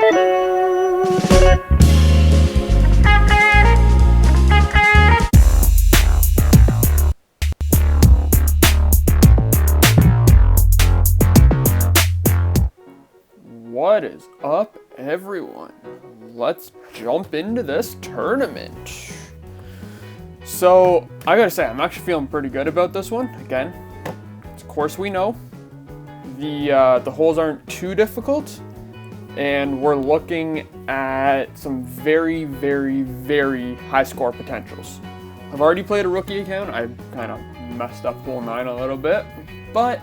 What is up, everyone? Let's jump into this tournament. So, I gotta say, I'm actually feeling pretty good about this one. Again, of course we know the holes aren't too difficult, and we're looking at some very, very, very high score potentials. I've already played a rookie account. I kind of messed up hole 9 a little bit, but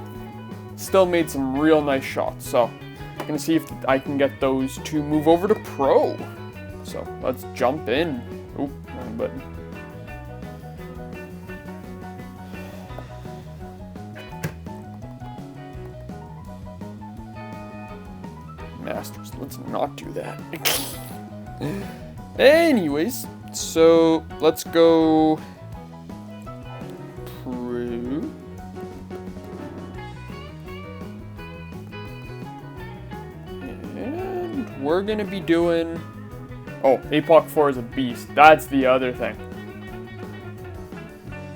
still made some real nice shots. So, I'm gonna see if I can get those to move over to pro. So let's jump in. Oh, wrong button. Masters, let's not do that. Anyways, so let's go pro. And we're gonna be doing, oh, APOC 4 is a beast. That's the other thing.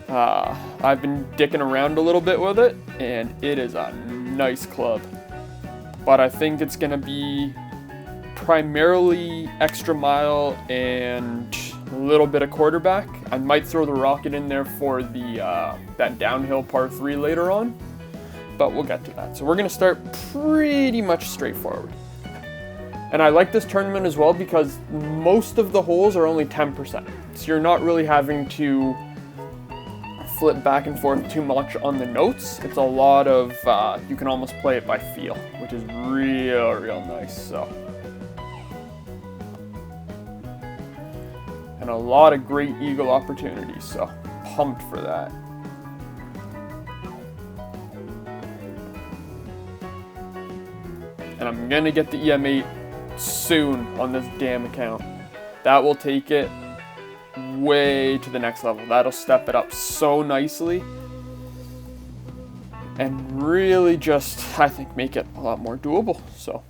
I've been dicking around a little bit with it, and it is a nice club. But I think it's gonna be primarily extra mile and a little bit of quarterback. I might throw the rocket in there for the that downhill par 3 later on, but we'll get to that. So we're gonna start pretty much straightforward. And I like this tournament as well because most of the holes are only 10%. So you're not really having to flip back and forth too much on the notes. It's a lot of, you can almost play it by feel, which is real nice, so. And a lot of great eagle opportunities, so pumped for that. And I'm gonna get the EM8 soon on this damn account. That will take it way to the next level. That'll step it up so nicely and really just, I think, make it a lot more doable. So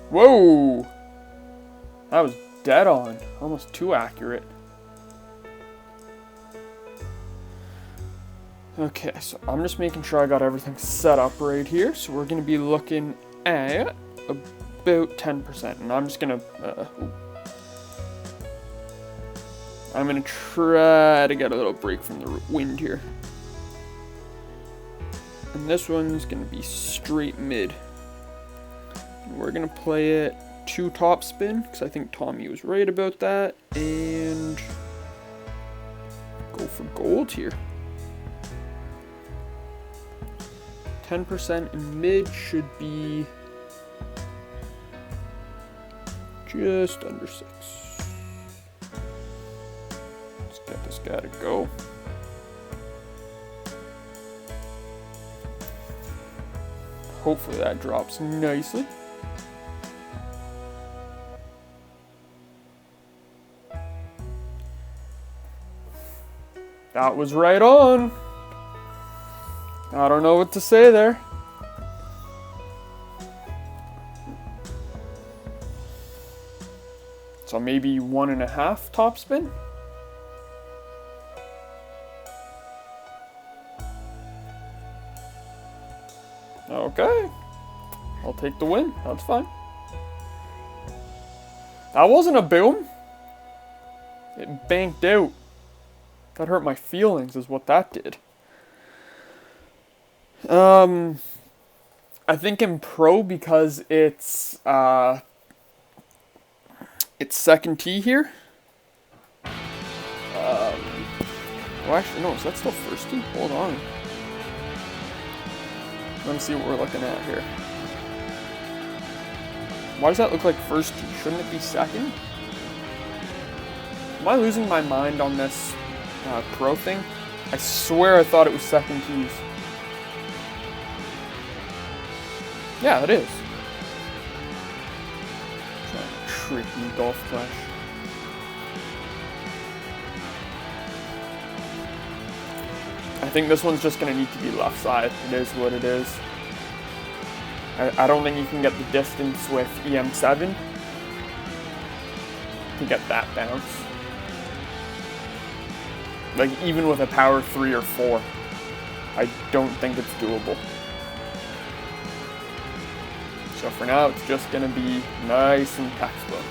whoa! That was dead on. Almost too accurate. Okay, so I'm just making sure I got everything set up right here. So we're going to be looking at about 10%. And I'm just going to... I'm going to try to get a little break from the wind here. And this one's going to be straight mid. We're gonna play it 2 top spin because I think Tommy was right about that, and go for gold here. 10% in mid should be just under 6. Let's get this guy to go. Hopefully that drops nicely. That was right on. I don't know what to say there. So maybe 1.5 top spin. Okay. I'll take the win. That's fine. That wasn't a boom. It banked out. That hurt my feelings is what that did. I think in pro, because it's second tee here. Well, actually, no, is that still first tee? Hold on. Let me see what we're looking at here. Why does that look like first tee? Shouldn't it be second? Am I losing my mind on this pro thing? I swear I thought it was second keys. Yeah, it is. Trying to trick me, Golf Clash. I think this one's just going to need to be left side. It is what it is. I don't think you can get the distance with EM7 to get that bounce. Like, even with a power 3 or 4, I don't think it's doable. So for now, it's just going to be nice and textbook.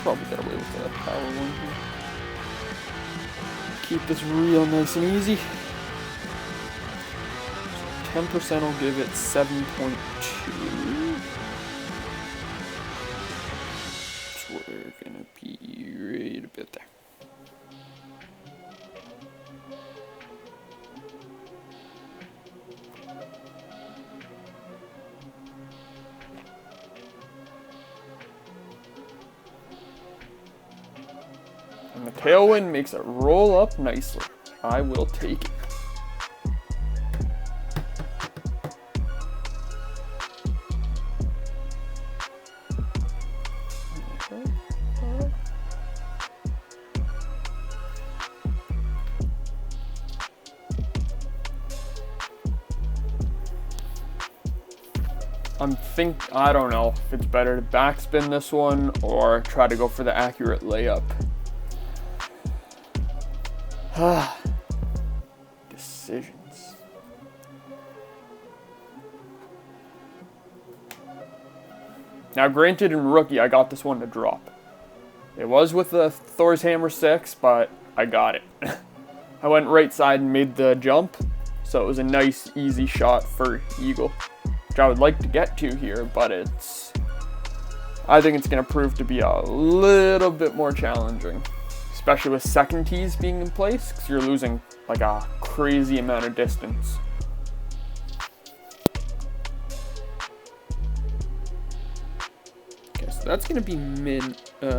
Probably get away with the power one here. Keep this real nice and easy. So 10% will give it 7.2. So we're gonna be right about there. And the tailwind makes it roll up nicely. I will take it. I don't know if it's better to backspin this one or try to go for the accurate layup. Decisions. Now, granted, in rookie, I got this one to drop. It was with the Thor's Hammer 6, but I got it. I went right side and made the jump, so it was a nice, easy shot for eagle, which I would like to get to here, but I think it's going to prove to be a little bit more challenging. Especially with second tees being in place, because you're losing like a crazy amount of distance. Okay, so that's going to be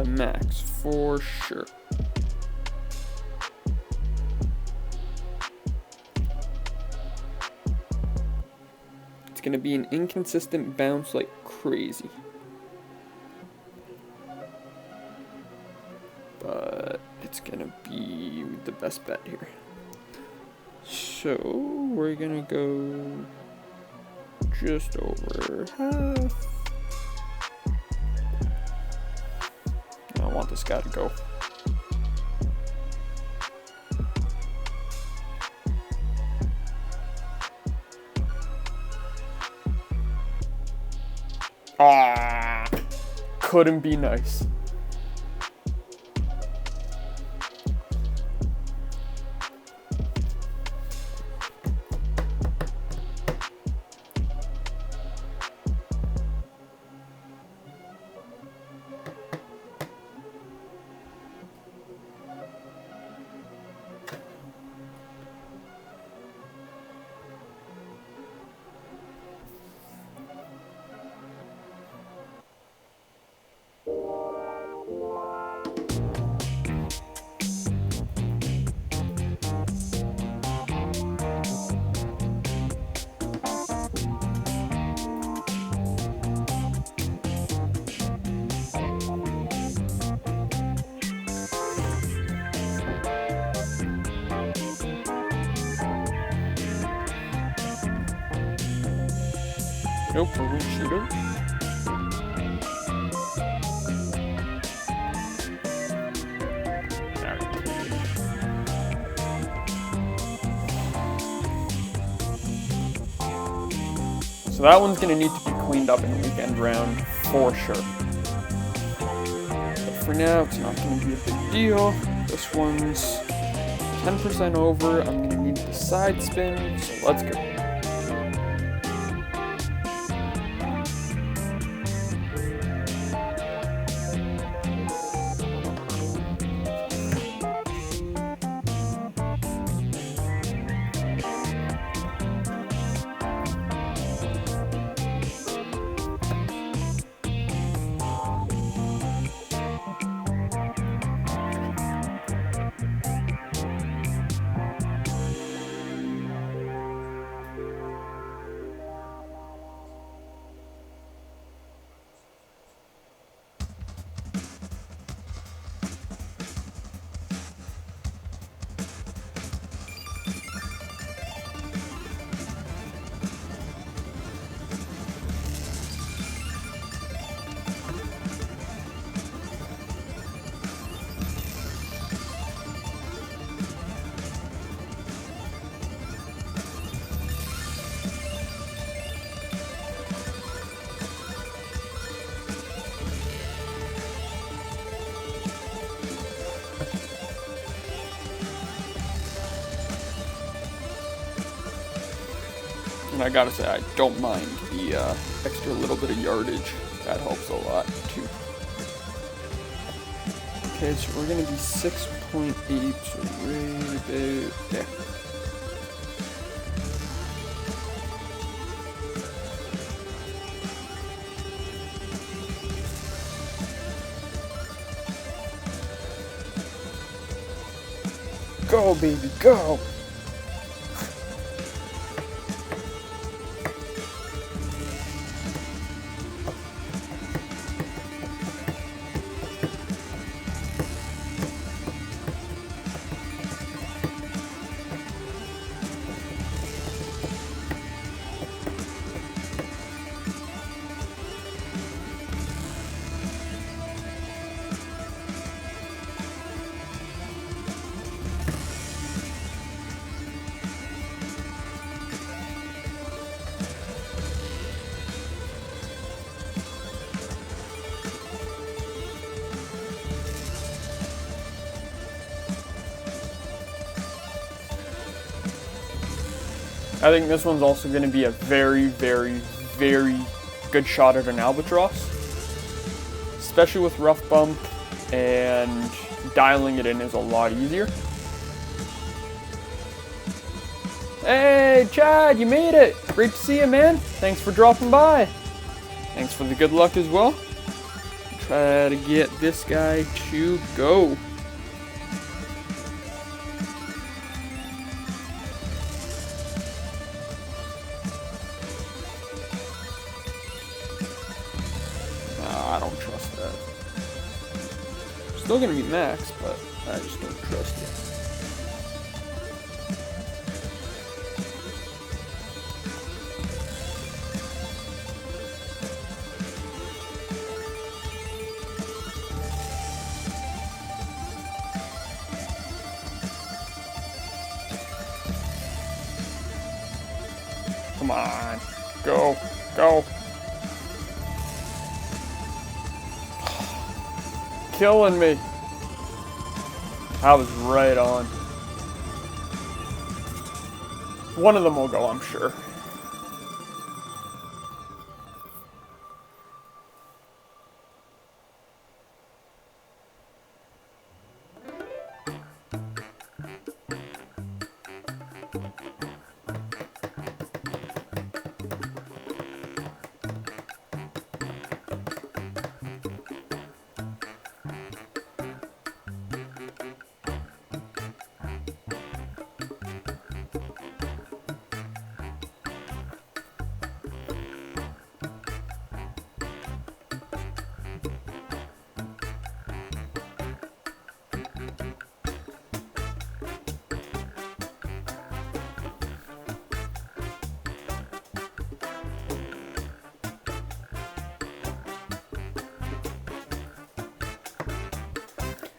max for sure. It's going to be an inconsistent bounce like crazy. But it's gonna be the best bet here. So we're gonna go just over half. I want this guy to go. Ah, couldn't be nice. Nope, we're going to shoot him. So that one's going to need to be cleaned up in the weekend round for sure. But for now, it's not going to be a big deal. This one's 10% over. I'm gonna need the side spin, so let's go. And I gotta say, I don't mind the extra little bit of yardage. That helps a lot, too. Okay, so we're gonna be 6.8, so right about there. Go, baby, go! I think this one's also going to be a very, very, very good shot at an albatross. Especially with rough bump, and dialing it in is a lot easier. Hey, Chad, you made it! Great to see you, man. Thanks for dropping by. Thanks for the good luck as well. Try to get this guy to go. I don't trust that. Still gonna be max, but I just don't trust it. Come on, go, go. Killing me. I was right on. One of them will go, I'm sure.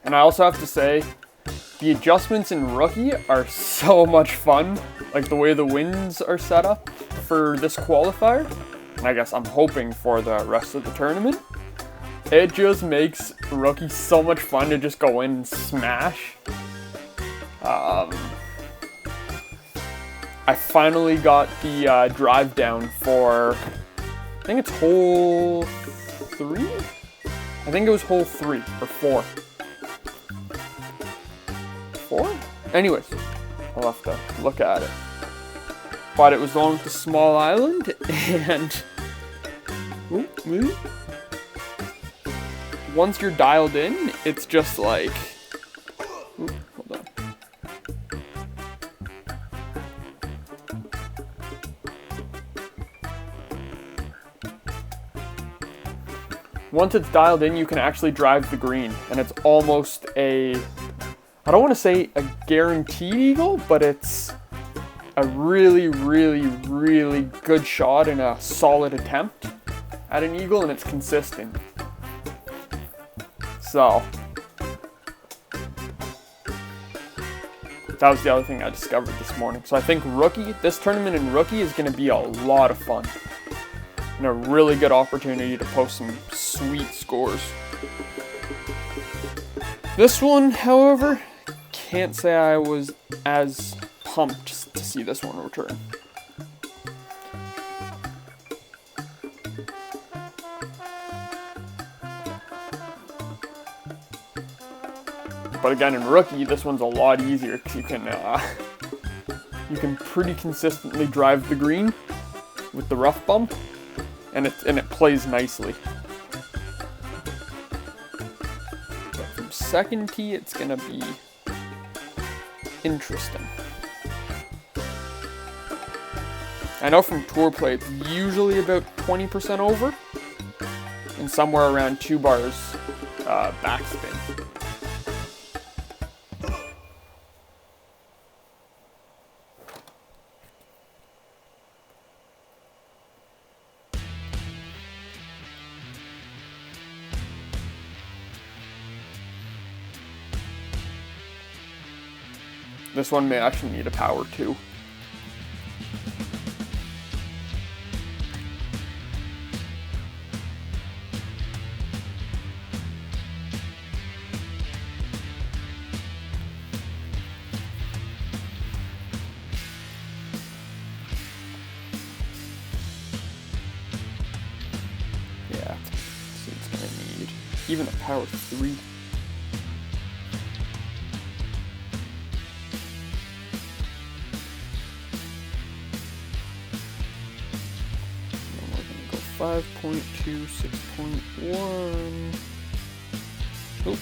And I also have to say, the adjustments in Rookie are so much fun. Like the way the winds are set up for this qualifier. And I guess I'm hoping for the rest of the tournament. It just makes Rookie so much fun to just go in and smash. I finally got the drive down for, I think it's hole 3? I think it was hole 3 or 4. 4? Anyways, I'll have to look at it. But it was the one with the small island, and once you're dialed in, it's just like, hold on. Once it's dialed in, you can actually drive the green, and it's almost a, I don't want to say a guaranteed eagle, but it's a really, really, really good shot and a solid attempt at an eagle, and it's consistent. So, that was the other thing I discovered this morning. So I think this tournament in rookie is going to be a lot of fun. And a really good opportunity to post some sweet scores. This one, however, can't say I was as pumped to see this one return. But again, in rookie, this one's a lot easier because you can pretty consistently drive the green with the rough bump. And it plays nicely. But from second tee, it's gonna be interesting. I know from tour play, it's usually about 20% over, and somewhere around 2 bars backspin. This one may actually need a power too. Yeah, so it's gonna need even a power 3. And we're gonna go 5.2, 6.1. Oop.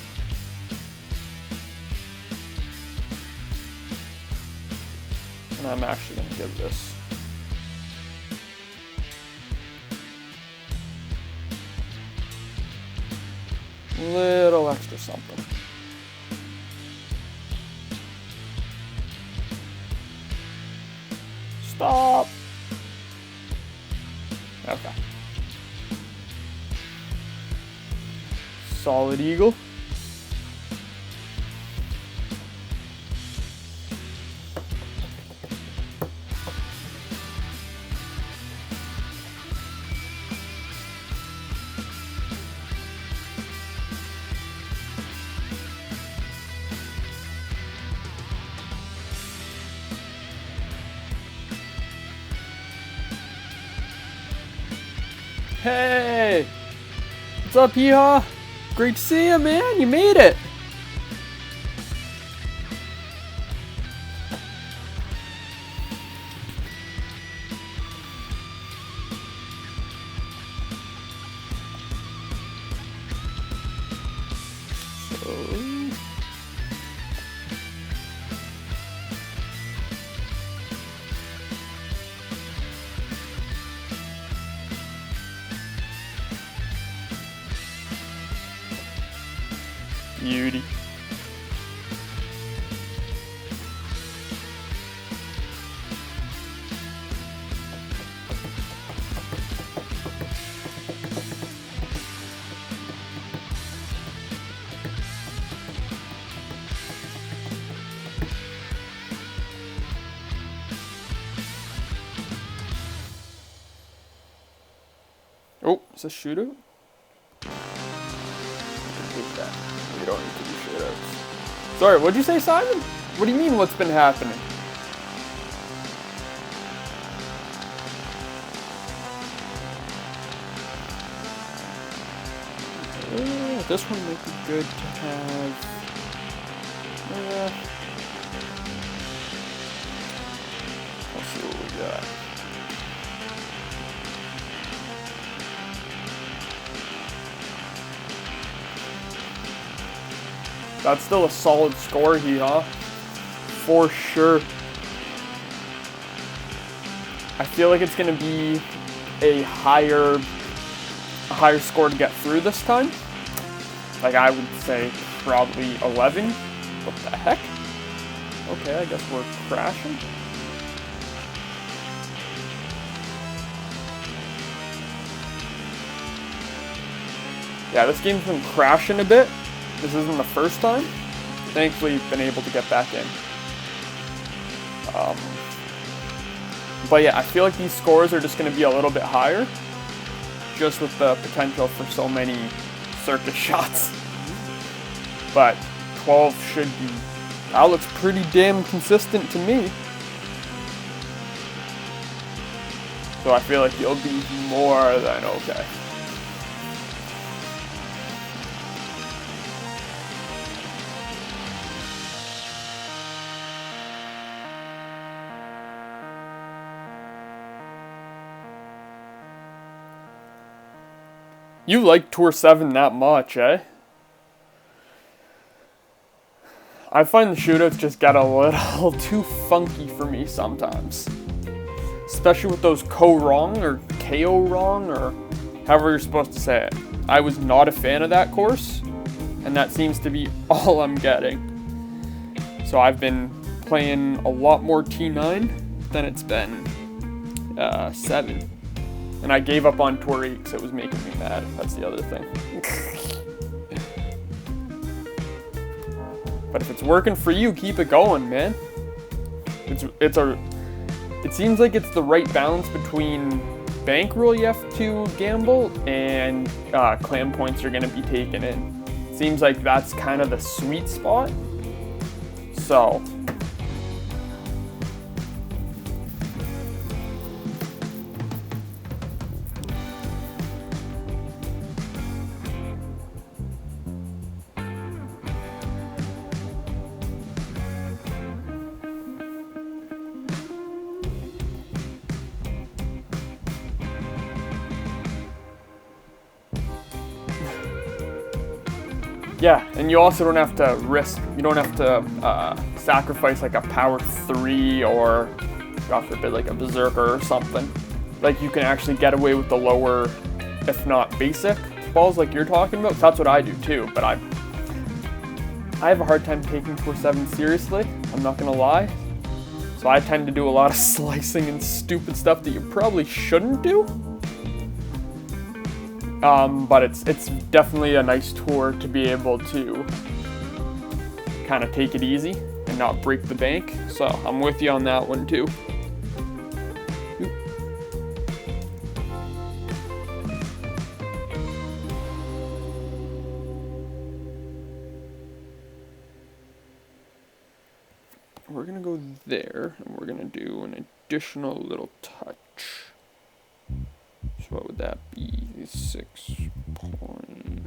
And I'm actually gonna give this little extra something. Stop. Okay. Solid eagle. Hey! What's up, Yeehaw? Great to see you, man. You made it. Beauty. Oh, is this shootout? Take that. We don't need to do shootouts. Sorry, what'd you say, Simon? What do you mean, what's been happening? This one might be good to have. Let's see what we got. That's still a solid score here, huh? For sure. I feel like it's gonna be a higher score to get through this time. Like, I would say probably 11. What the heck? Okay, I guess we're crashing. Yeah, this game's been crashing a bit. This isn't the first time. Thankfully, been able to get back in. But yeah, I feel like these scores are just going to be a little bit higher, just with the potential for so many circus shots. But 12 should be, that looks pretty damn consistent to me. So I feel like you'll be more than okay. You like Tour 7 that much, eh? I find the shootouts just get a little too funky for me sometimes. Especially with those ko-wrong or ko-wrong or however you're supposed to say it. I was not a fan of that course, and that seems to be all I'm getting. So I've been playing a lot more T9 than it's been 7. And I gave up on Tour 8 because it was making me mad. That's the other thing. But if it's working for you, keep it going, man. It seems like it's the right balance between bankroll you have to gamble and clan points you're going to be taken in. Seems like that's kind of the sweet spot. So yeah, and you also don't have to risk, you don't have to sacrifice like a power 3 or, God forbid, like a berserker or something. Like, you can actually get away with the lower, if not basic, balls like you're talking about. That's what I do too, but I have a hard time taking Tour 7 seriously, I'm not gonna lie. So I tend to do a lot of slicing and stupid stuff that you probably shouldn't do. But it's definitely a nice tour to be able to kind of take it easy and not break the bank. So I'm with you on that one too. We're gonna go there, and we're gonna do an additional little touch. So what would that be? 6 point.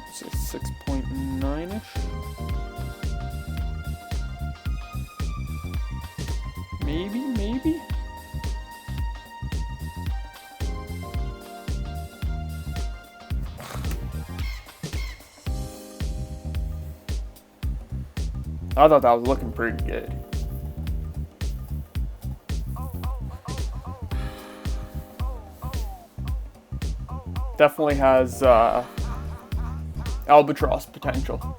Let's say 6.9-ish. Maybe. I thought that was looking pretty good. Definitely has albatross potential.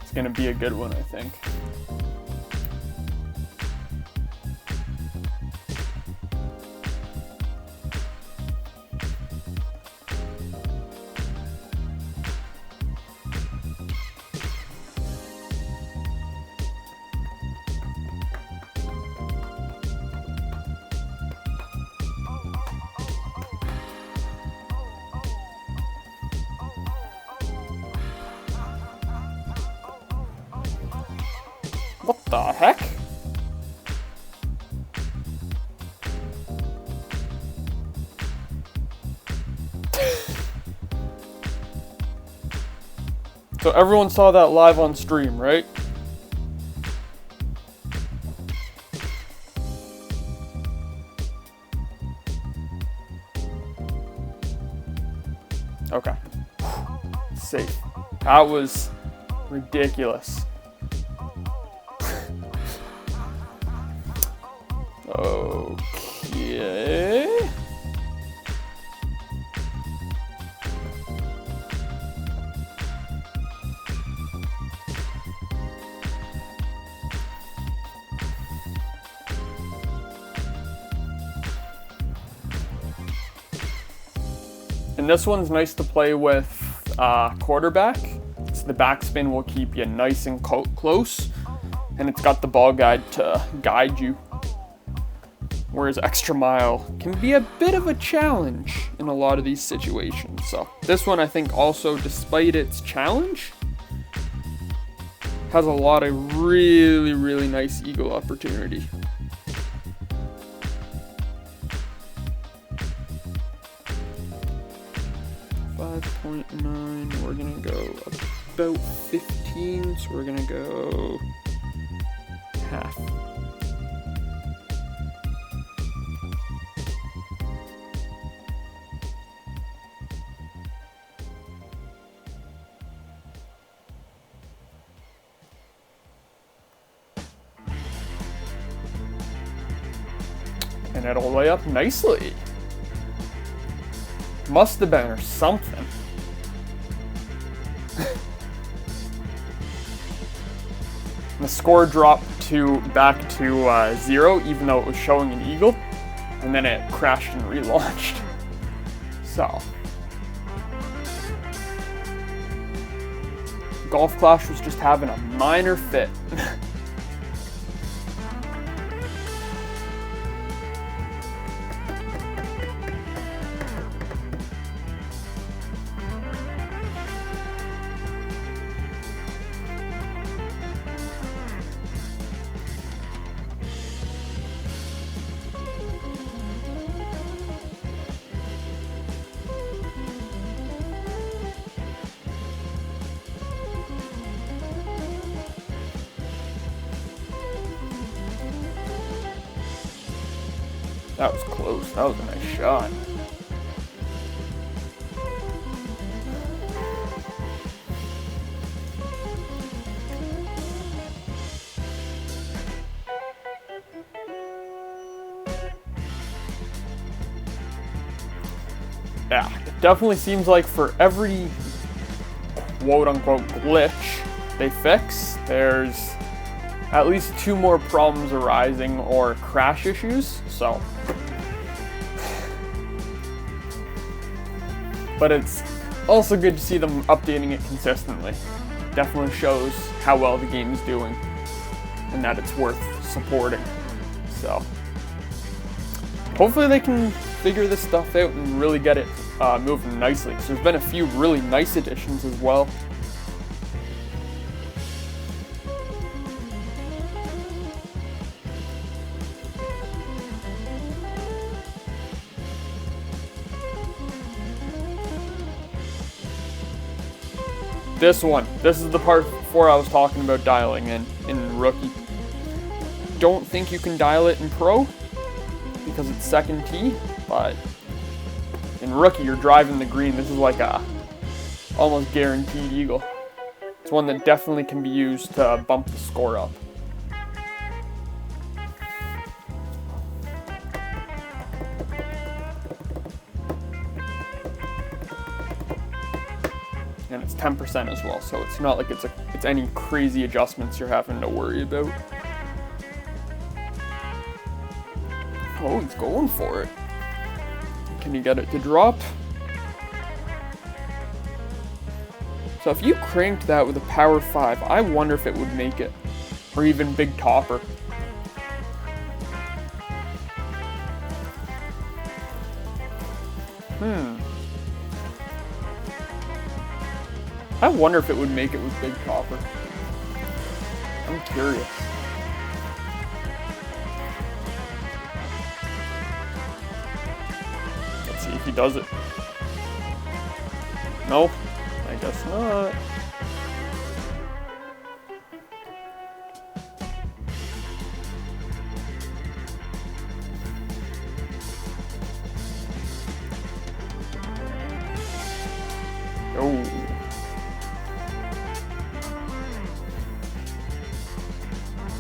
It's gonna be a good one, I think. the heck? So everyone saw that live on stream, right? Okay. Safe. That was ridiculous. Okay. And this one's nice to play with quarterback. So the backspin will keep you nice and close, and it's got the ball guide to guide you. Whereas extra mile can be a bit of a challenge in a lot of these situations. So this one, I think, also, despite its challenge, has a lot of really, really nice eagle opportunity. 5.9, we're gonna go about 15, so we're gonna go half. And it'll lay up nicely. Must have been or something. The score dropped back to 0, even though it was showing an eagle, and then it crashed and relaunched. So, Golf Clash was just having a minor fit. That was close. That was a nice shot. Yeah, it definitely seems like for every quote-unquote glitch they fix, there's at least 2 more problems arising or crash issues, so. But it's also good to see them updating it consistently. Definitely shows how well the game is doing and that it's worth supporting. So hopefully they can figure this stuff out and really get it moving nicely, because there's been a few really nice additions as well. This is the part before I was talking about dialing in Rookie. Don't think you can dial it in Pro because it's second tee, but in Rookie you're driving the green. This is like a almost guaranteed eagle. It's one that definitely can be used to bump the score up. And it's 10% as well, so it's not like it's any crazy adjustments you're having to worry about. Oh, he's going for it. Can you get it to drop? So if you cranked that with a power 5, I wonder if it would make it, or even big topper. I wonder if it would make it with big topper. I'm curious. does it. No, I guess not. Oh.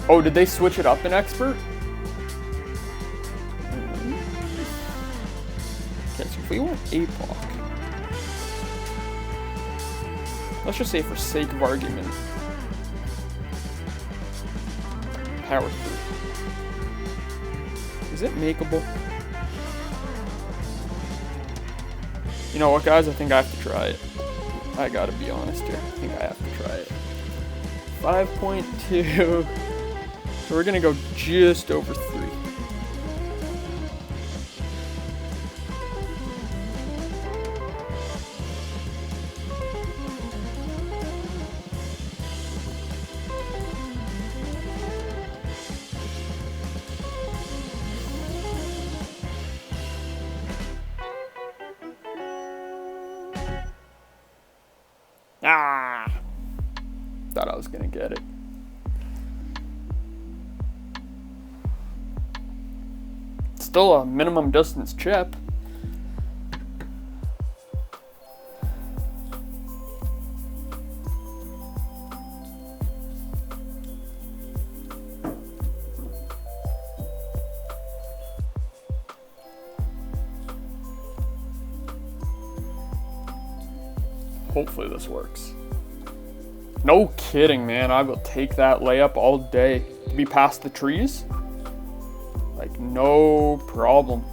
Oh, did they switch it up in Expert? Okay, so if we want APOC, let's just say for sake of argument, power 3. Is it makeable? You know what, guys? I think I have to try it. I gotta be honest here. I think I have to try it. 5.2. So we're gonna go just over 3. Ah! Thought I was gonna get it. Still a minimum distance chip. Hopefully this works. No kidding, man. I will take that layup all day. To be past the trees? Like, no problem.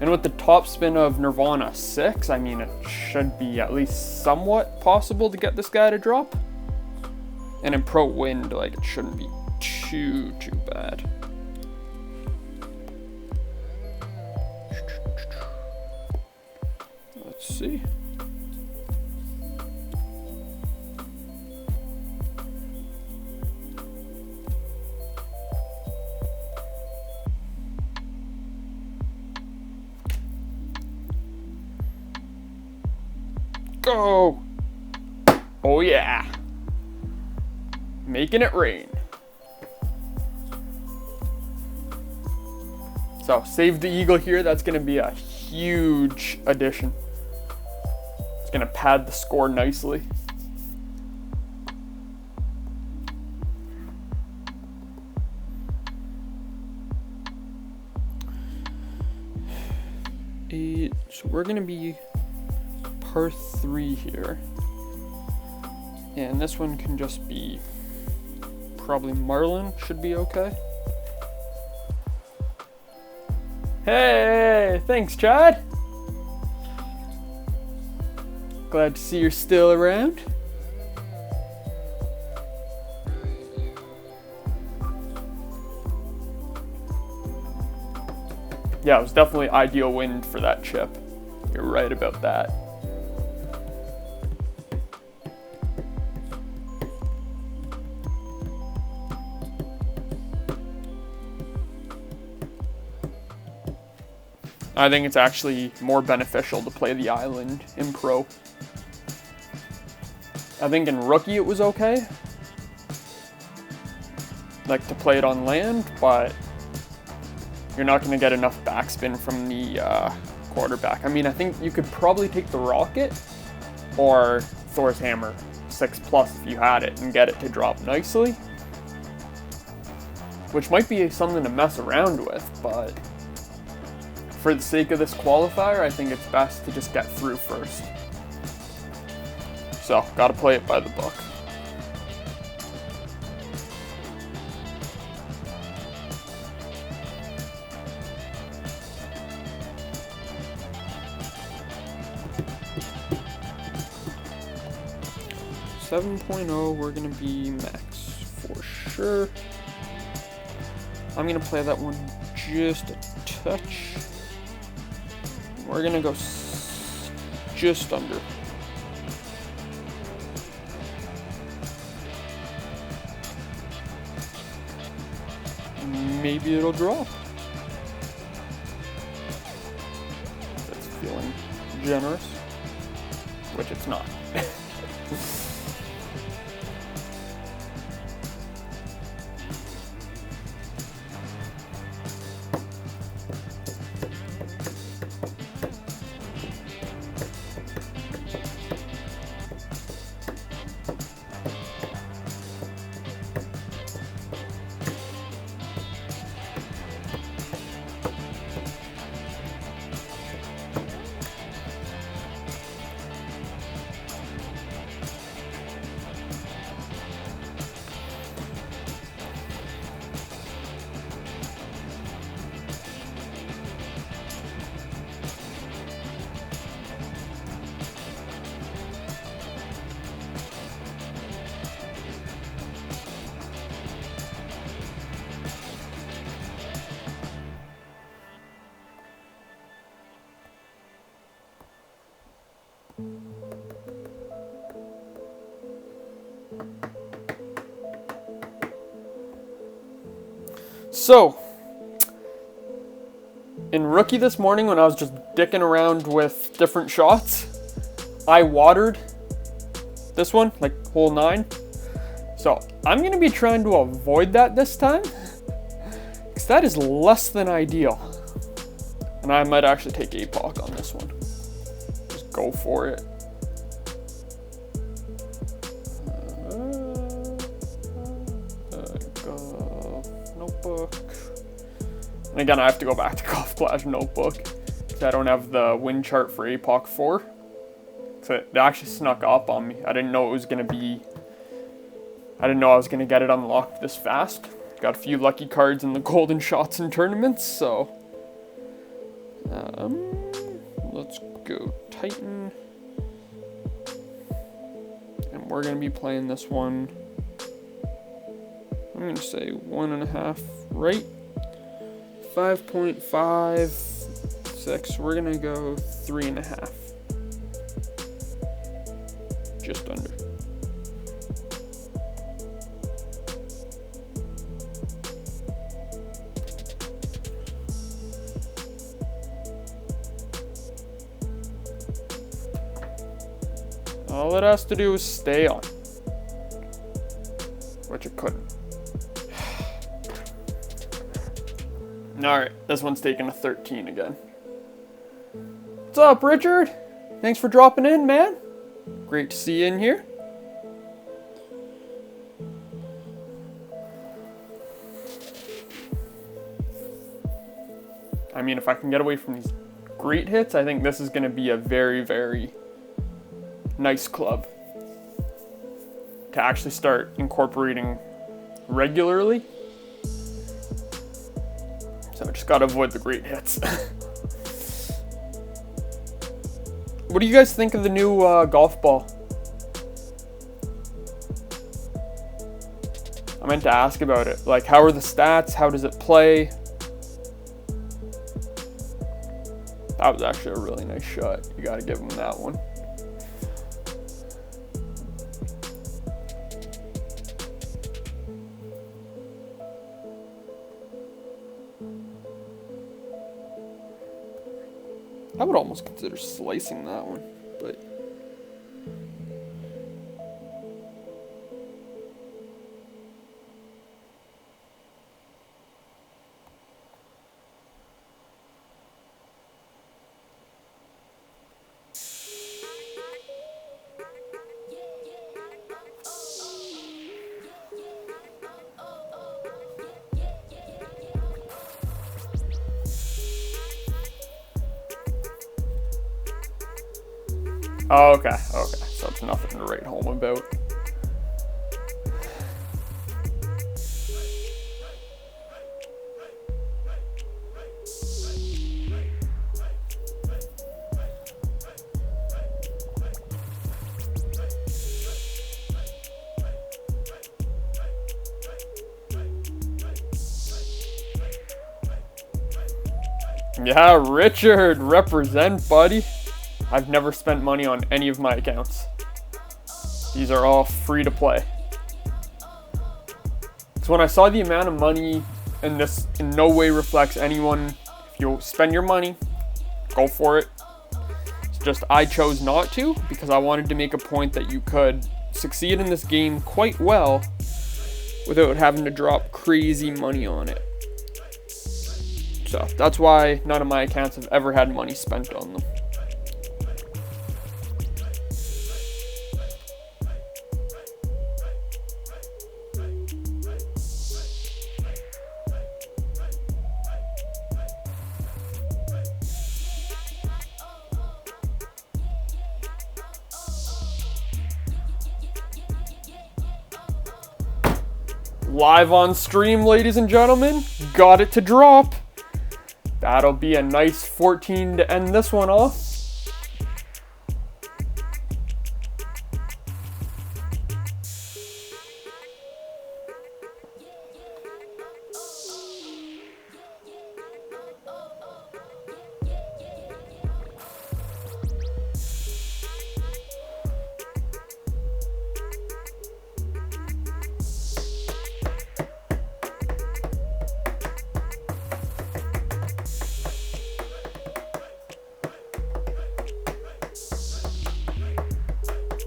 And with the top spin of Nirvana 6, I mean, it should be at least somewhat possible to get this guy to drop. And in Pro Wind, like, it shouldn't be too bad. Let's see. Go! Oh yeah! Making it rain. So, save the eagle here. That's going to be a huge addition. It's going to pad the score nicely. So we're going to be par 3 here. And this one can just be probably Marlin, should be okay. Hey, thanks, Chad. Glad to see you're still around. Yeah, it was definitely ideal wind for that chip. You're right about that. I think it's actually more beneficial to play the island in Pro. I think in Rookie it was okay, like to play it on land, but you're not going to get enough backspin from the quarterback. I mean, I think you could probably take the Rocket or Thor's Hammer 6+ if you had it and get it to drop nicely, which might be something to mess around with, but for the sake of this qualifier, I think it's best to just get through first. So, gotta play it by the book. We're gonna be max for sure. I'm gonna play that one just a touch. We're gonna go just under. Maybe it'll drop. If it generous, which it's not. So, in Rookie this morning, when I was just dicking around with different shots, I watered this one, like hole 9. So, I'm going to be trying to avoid that this time, because that is less than ideal. And I might actually take APOC on this one. Just go for it. Notebook. And again, I have to go back to Golf Clash Notebook because I don't have the win chart for APOC 4. So it actually snuck up on me. I didn't know it was going to be... I didn't know I was going to get it unlocked this fast. Got a few lucky cards in the golden shots in tournaments, so... let's go Titan. And we're going to be playing this one... I'm going to say 1.5 right. 5.56. We're going to go 3.5. Just under. All it has to do is stay on. Which it couldn't. Alright, this one's taking a 13 again. What's up, Richard? Thanks for dropping in, man. Great to see you in here. I mean, if I can get away from these great hits, I think this is going to be a very, very nice club to actually start incorporating regularly. So I just gotta avoid the great hits. What do you guys think of the new golf ball? I meant to ask about it. Like, how are the stats? How does it play? That was actually a really nice shot. You gotta give him that one. I would almost consider slicing that one, but... Oh, okay, so it's nothing to write home about. Yeah, Richard, represent, buddy. I've never spent money on any of my accounts. These are all free to play. So when I saw the amount of money, and this in no way reflects anyone, if you spend your money, go for it. It's just I chose not to because I wanted to make a point that you could succeed in this game quite well without having to drop crazy money on it. So that's why none of my accounts have ever had money spent on them. Live on stream, ladies and gentlemen. Got it to drop. That'll be a nice 14 to end this one off.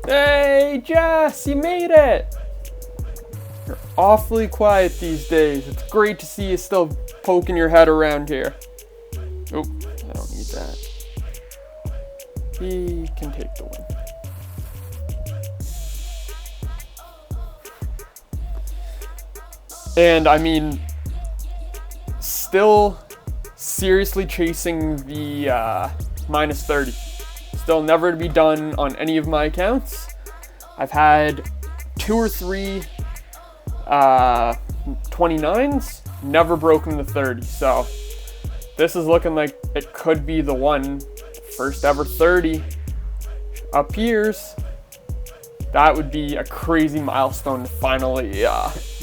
Hey, Jess, you made it! You're awfully quiet these days. It's great to see you still poking your head around here. Oop, I don't need that. He can take the win. And I mean, still seriously chasing the minus 30. Still never to be done on any of my accounts. I've had 2 or 3 29s, never broken the 30. So this is looking like it could be the one. First ever 30 appears. That would be a crazy milestone to finally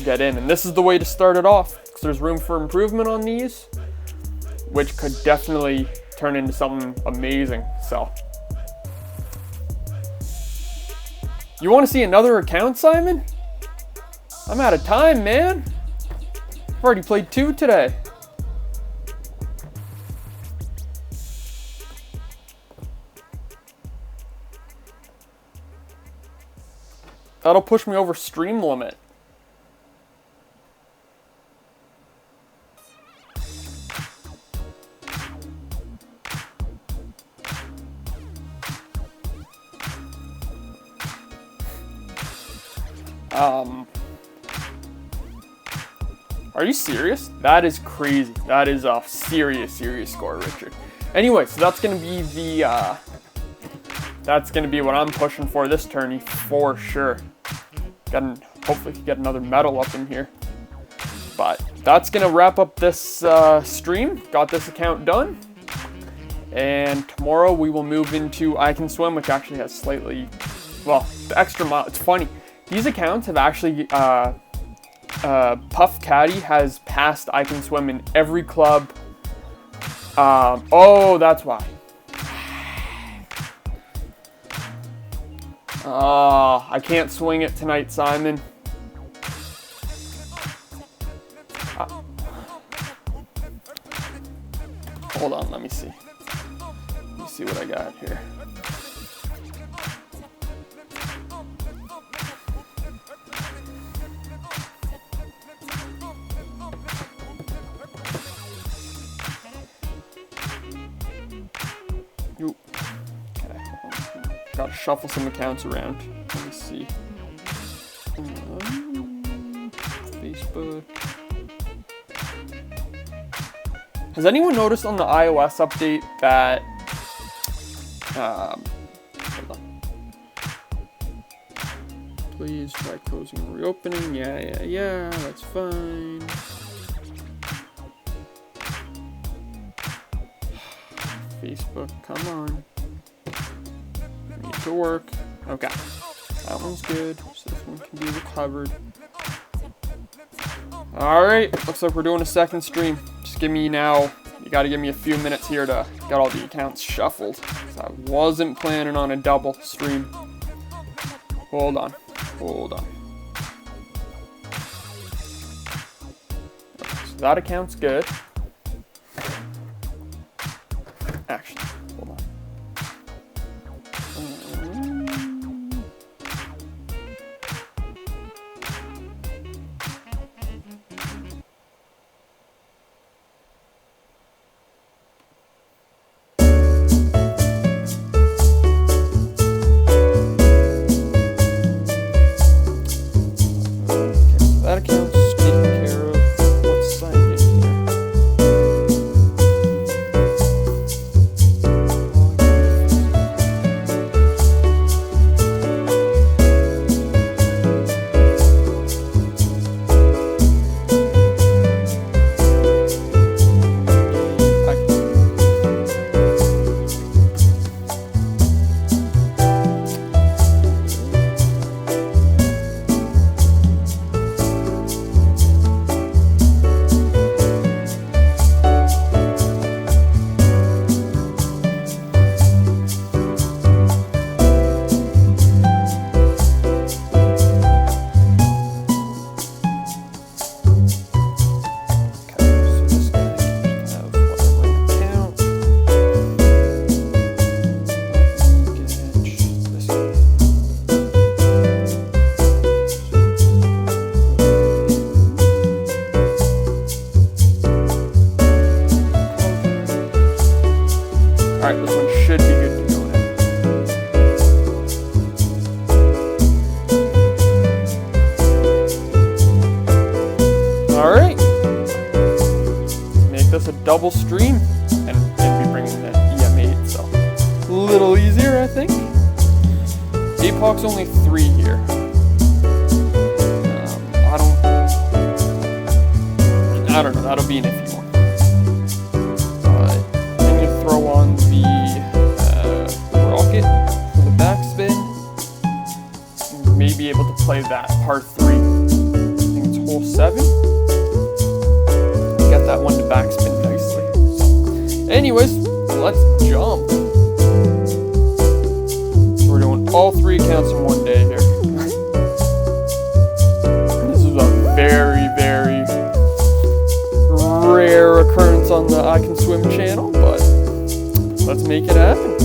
get in. And this is the way to start it off, because there's room for improvement on these, which could definitely turn into something amazing. So you want to see another account, Simon? I'm out of time, man. I've already played 2 today. That'll push me over stream limit. Are you serious? That is crazy. That is a serious score, Richard. Anyway, so that's gonna be the that's gonna be what I'm pushing for this tourney for sure. Hopefully get another medal up in here. But that's gonna wrap up this stream. Got this account done. And tomorrow we will move into I Can Swim, which actually has slightly, well, the extra mile. It's funny. These accounts have actually, Puff Caddy has passed I Can Swim in every club. Oh, that's why. I can't swing it tonight, Simon. Hold on, let me see. Let me see what I got here. Gotta shuffle some accounts around. Let me see. Facebook. Has anyone noticed on the iOS update that hold on. Please try closing and reopening. Yeah, that's fine. Facebook, come on. Need to work. Okay. That one's good. So this one can be recovered. Alright, looks like we're doing a second stream. Just give me now, you gotta give me a few minutes here to get all the accounts shuffled. So I wasn't planning on a double stream. Hold on. Okay, so that account's good. Actually, hold on. double stream and be bringing that EM8, so a little easier, I think. APOC's only 3 here. I don't know, that'll be an iffy one. But then you throw on the rocket for the backspin. You may be able to play that par 3. I think it's hole 7. Get that one to backspin nicely. So, anyways, let's jump. So we're doing all 3 accounts in one day here. This is a very, very rare occurrence on the I Can Swim channel, but let's make it happen.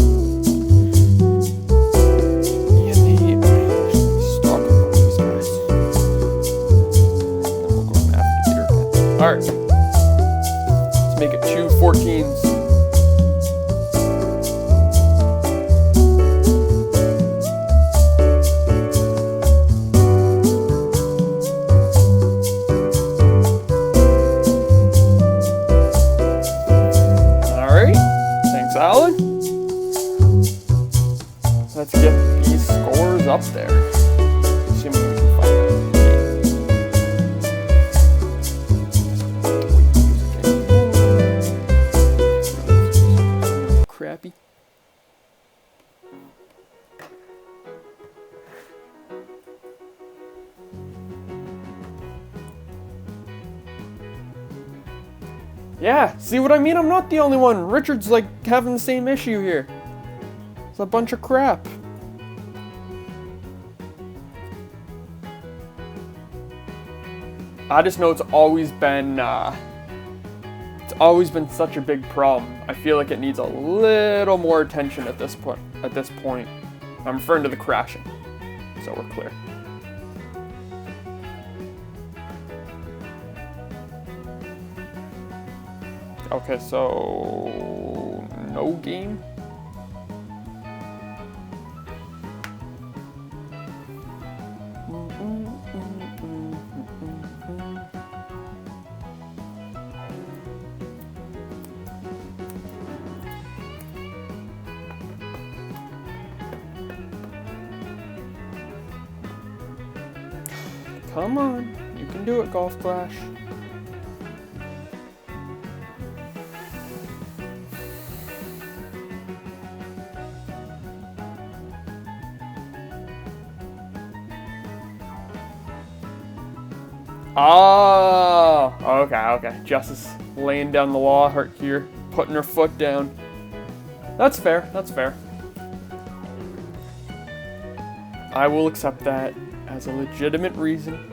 Stock up on these guys. And then we'll go navigator again. Alright. Let's make it 2 14s. Alan. Let's get these scores up there. Assuming we can find it. Crappy. Yeah, see what I mean? I'm not the only one. Richard's like having the same issue here. It's a bunch of crap. I just know it's always been such a big problem. I feel like it needs a little more attention at this point. I'm referring to the crashing, so we're clear. Okay, so no game. Come on, you can do it, Golf Clash. Oh, okay. Justice laying down the law here, putting her foot down. That's fair. I will accept that as a legitimate reason.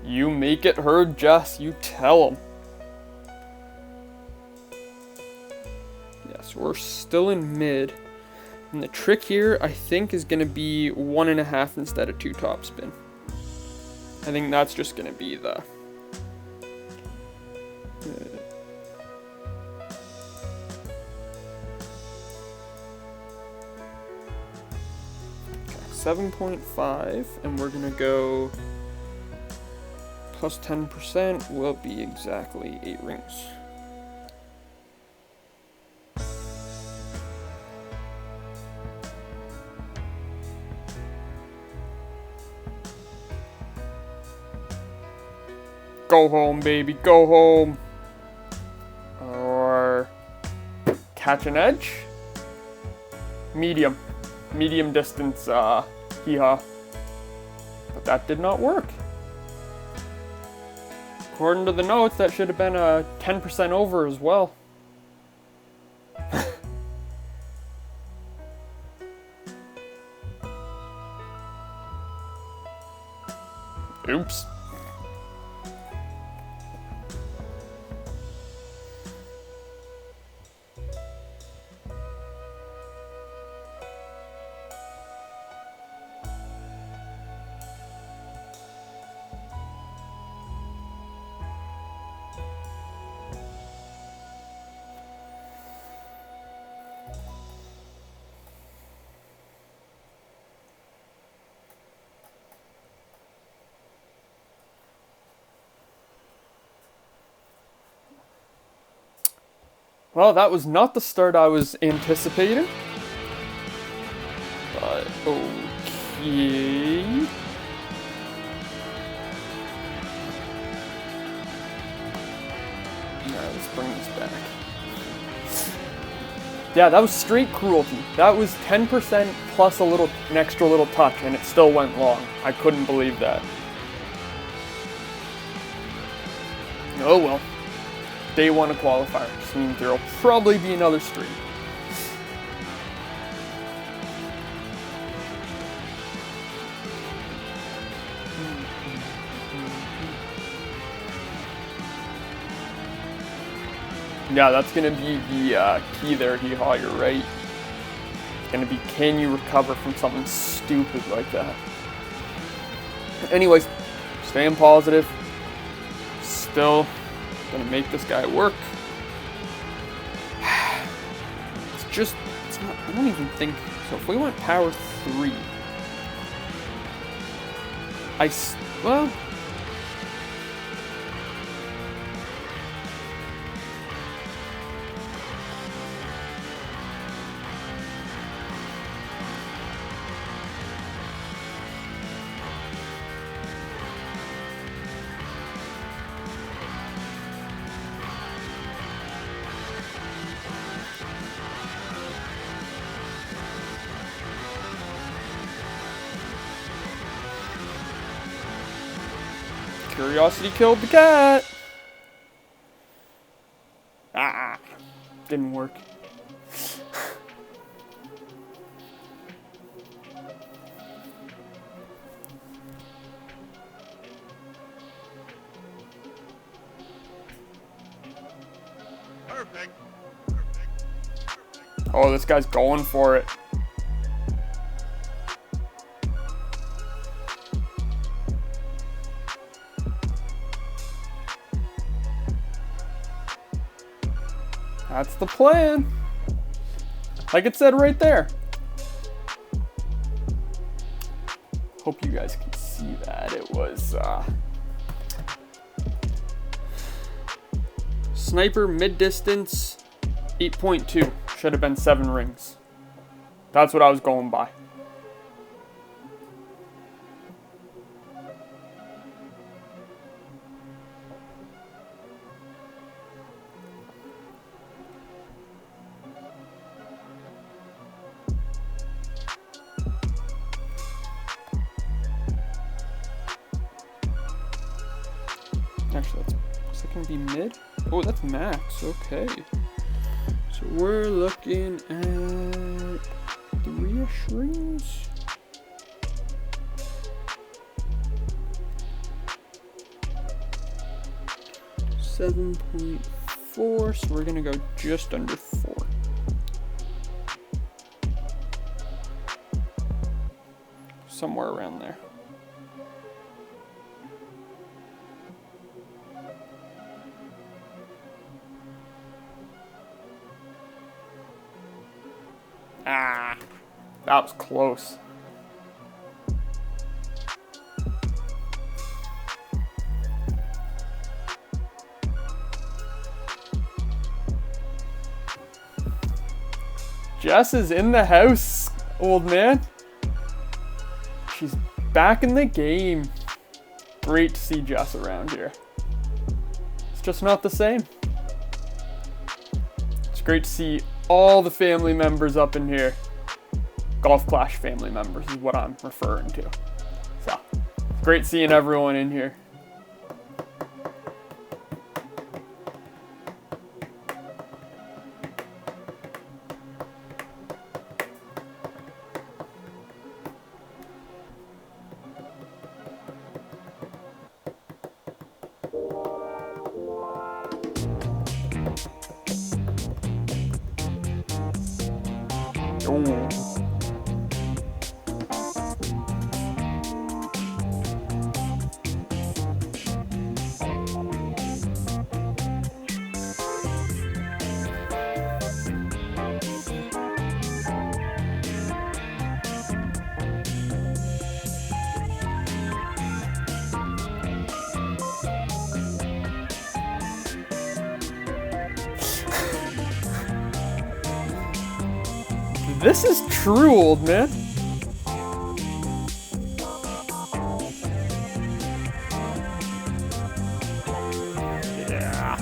You make it heard, Jess. You tell them. Yes, we're still in mid. And the trick here, I think, is going to be 1.5 instead of 2 topspin. I think that's just going to be the... 7.5, and we're gonna go plus 10% will be exactly 8 rings. Go home, baby. Go home. Or catch an edge. Medium. Medium distance hee-haw. But that did not work. According to the notes, that should have been a 10% over as well. Oops. Well, that was not the start I was anticipating. But, okay. Alright, let's bring this back. Yeah, that was straight cruelty. That was 10% plus an extra little touch, and it still went long. I couldn't believe that. Oh well. Day 1 of qualifier. Just means there'll probably be another stream. Yeah, that's gonna be the key there, Hee-Haw, you're right. It's gonna be, can you recover from something stupid like that? Anyways, staying positive. Still gonna make this guy work. It's not, I don't even think, so if we went power 3, well, curiosity killed the cat. Ah, didn't work. Perfect. Oh, this guy's going for it. That's the plan. Like it said right there. Hope you guys can see that. It was sniper mid-distance 8.2. Should have been 7 rings. That's what I was going by. Actually, is that gonna be mid? Oh, that's max. Okay. So we're looking at 3-ish rings. $7.4. So we're gonna go just under 4. Somewhere around there. Ah, that was close. Jess is in the house, old man. She's back in the game. Great to see Jess around here. just not the same. It's great to see all the family members up in here. Golf Clash family members is what I'm referring to. So, great seeing everyone in here. Ooh. This is true, old man. Yeah.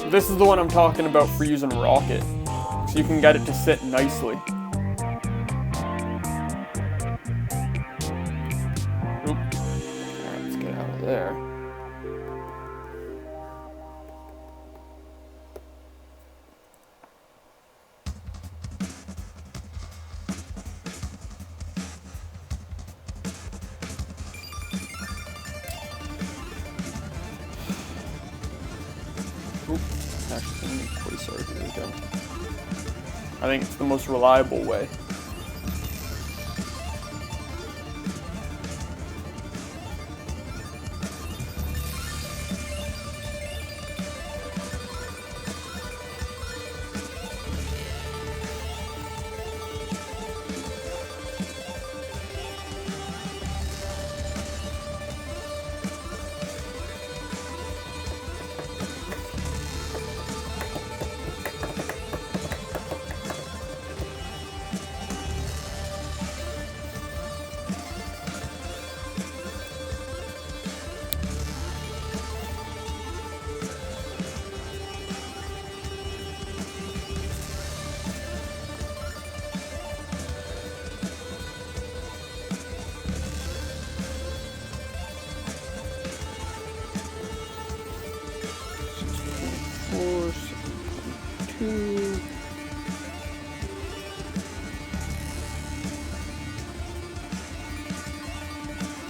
This is the one I'm talking about for using rocket, so you can get it to sit nicely. Oop. Alright, let's get out of there. Oop. Actually, QUALIFIER, here we go. I think it's the most reliable way.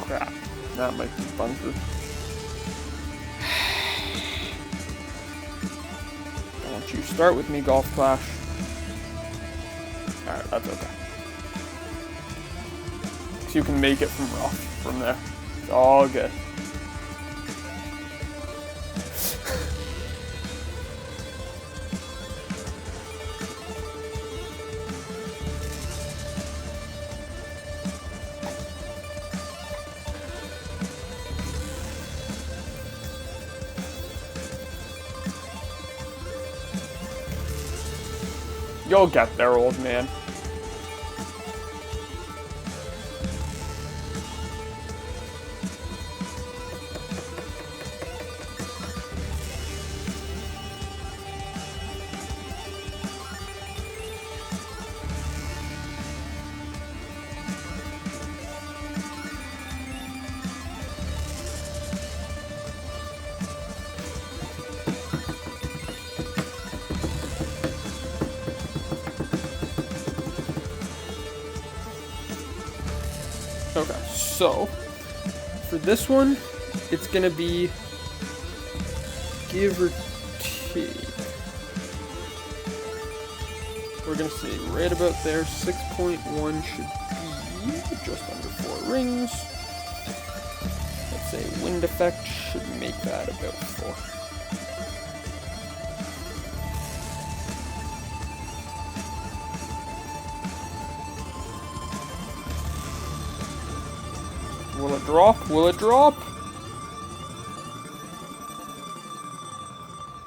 Crap, that might be bunker. Don't you start with me, Golf Clash. Alright, that's okay. So you can make it from rough from there. It's all good. You'll get there, old man. Okay, so for this one, it's gonna be give or take. We're gonna say right about there, 6.1 should be just under 4 rings. Let's say wind effect should make that about 4. Will it drop? Will it drop?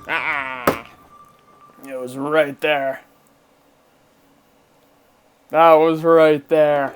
Ah! It was right there. That was right there.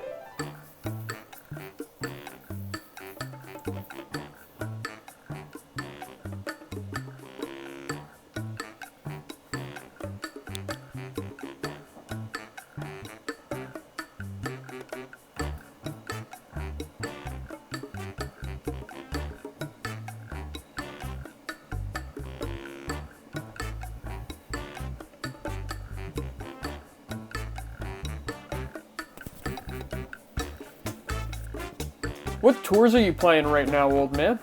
What tours are you playing right now, old man?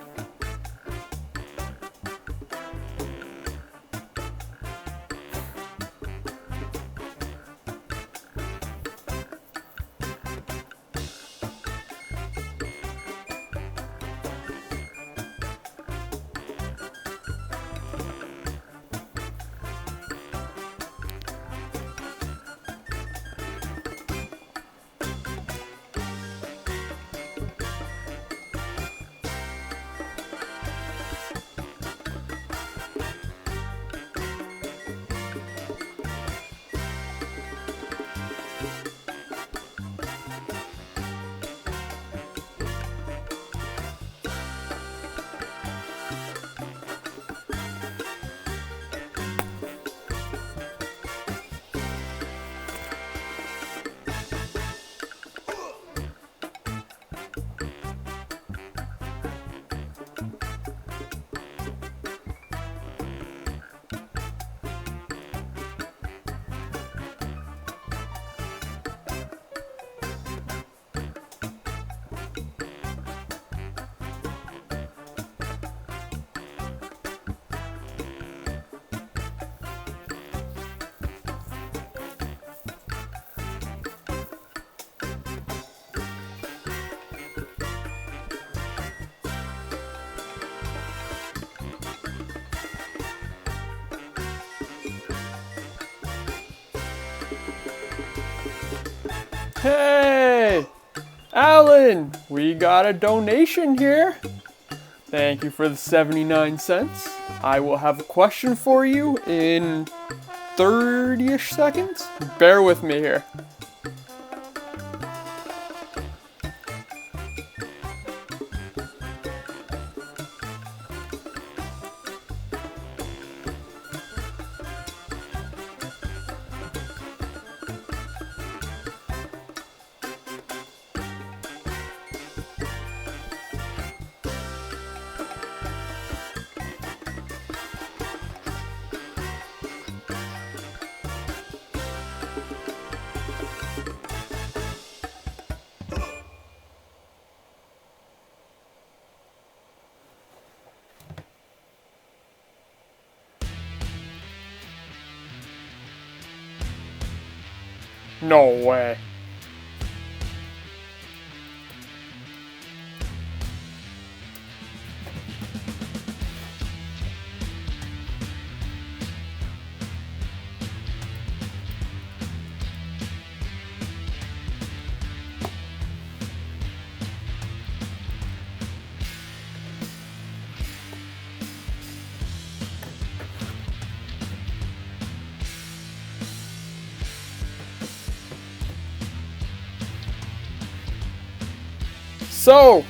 Hey, Alan, we got a donation here. Thank you for the 79 cents. I will have a question for you in 30-ish seconds. Bear with me here. No way. So,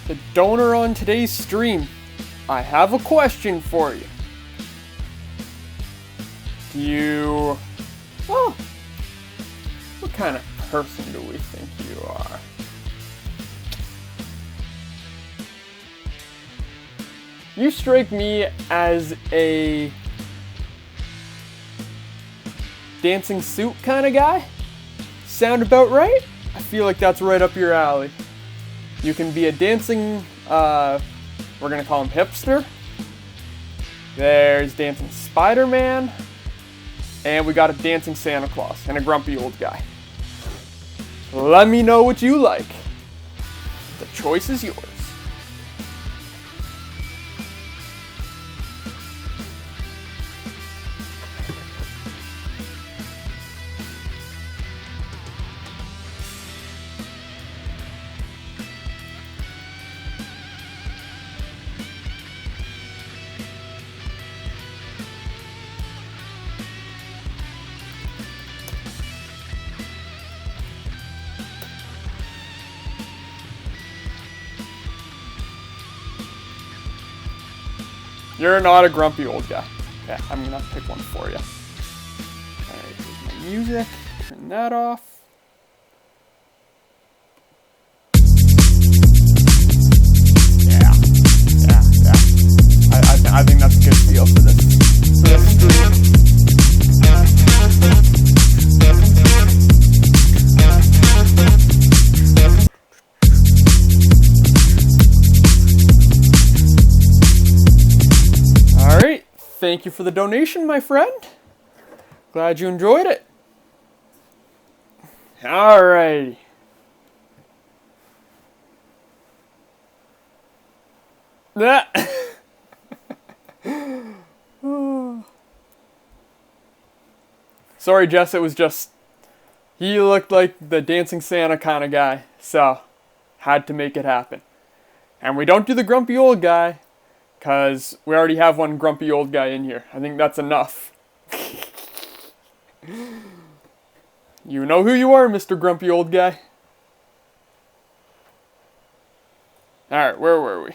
the donor on today's stream, I have a question for you. Well, what kind of person do we think you are? You strike me as a dancing suit kind of guy. Sound about right? I feel like that's right up your alley. You can be a dancing, we're gonna call him hipster. There's dancing Spider-Man. And we got a dancing Santa Claus and a grumpy old guy. Let me know what you like. The choice is yours. You're not a grumpy old guy. Yeah, I'm gonna pick one for you. Alright, here's my music. Turn that off. Yeah. I think that's a good feel for this stream. Alright, thank you for the donation, my friend. Glad you enjoyed it. Alright. That. Sorry, Jess, it was just, he looked like the dancing Santa kind of guy, so had to make it happen. And we don't do the grumpy old guy, because we already have one grumpy old guy in here. I think that's enough. You know who you are, Mr. Grumpy Old Guy. Alright, where were we?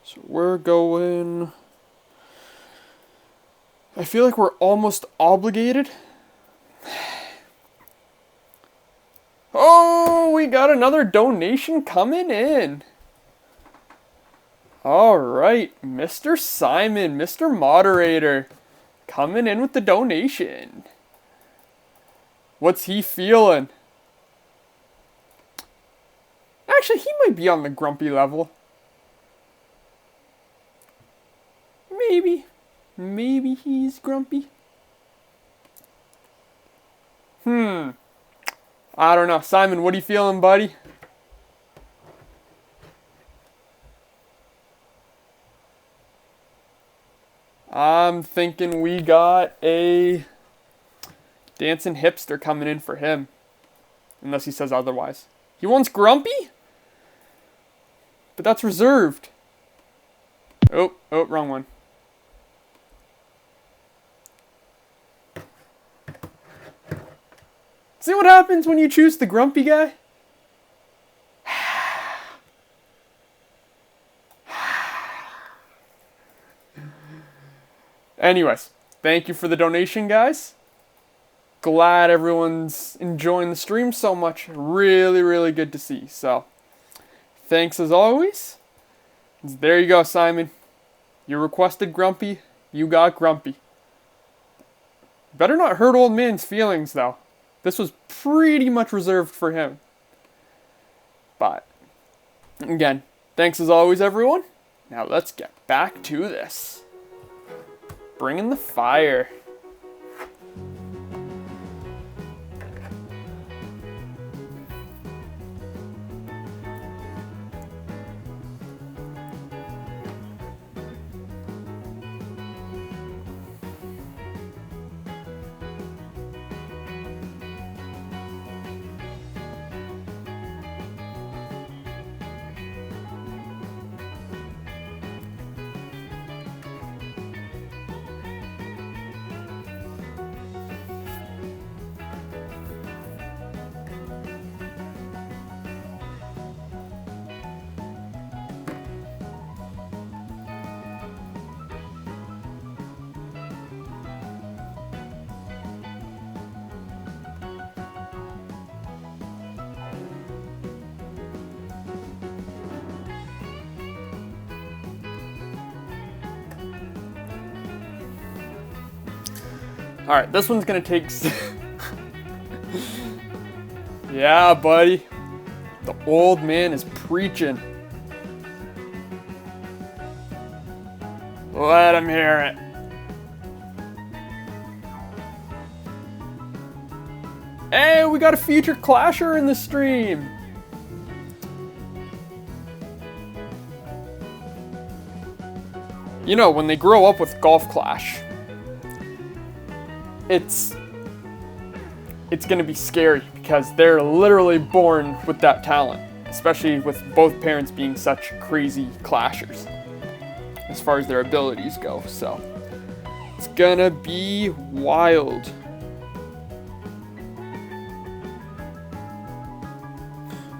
So we're going... I feel like we're almost obligated. Oh, we got another donation coming in. Alright, Mr. Simon, Mr. Moderator, coming in with the donation. What's he feeling? Actually, he might be on the grumpy level. Maybe he's grumpy. I don't know. Simon, what are you feeling, buddy? I'm thinking we got a dancing hipster coming in for him. Unless he says otherwise. He wants grumpy? But that's reserved. Oh, wrong one. See what happens when you choose the grumpy guy? Anyways, thank you for the donation, guys. Glad everyone's enjoying the stream so much. Really, really good to see. So, thanks as always. There you go, Simon. You requested grumpy. You got grumpy. Better not hurt old man's feelings, though. This was pretty much reserved for him. But, again, thanks as always, everyone. Now let's get back to this. Bring in the fire. Alright, this one's gonna take... Yeah, buddy. The old man is preaching. Let him hear it. Hey, we got a future clasher in the stream. You know, when they grow up with Golf Clash, it's gonna be scary because they're literally born with that talent, especially with both parents being such crazy clashers as far as their abilities go. So it's gonna be wild.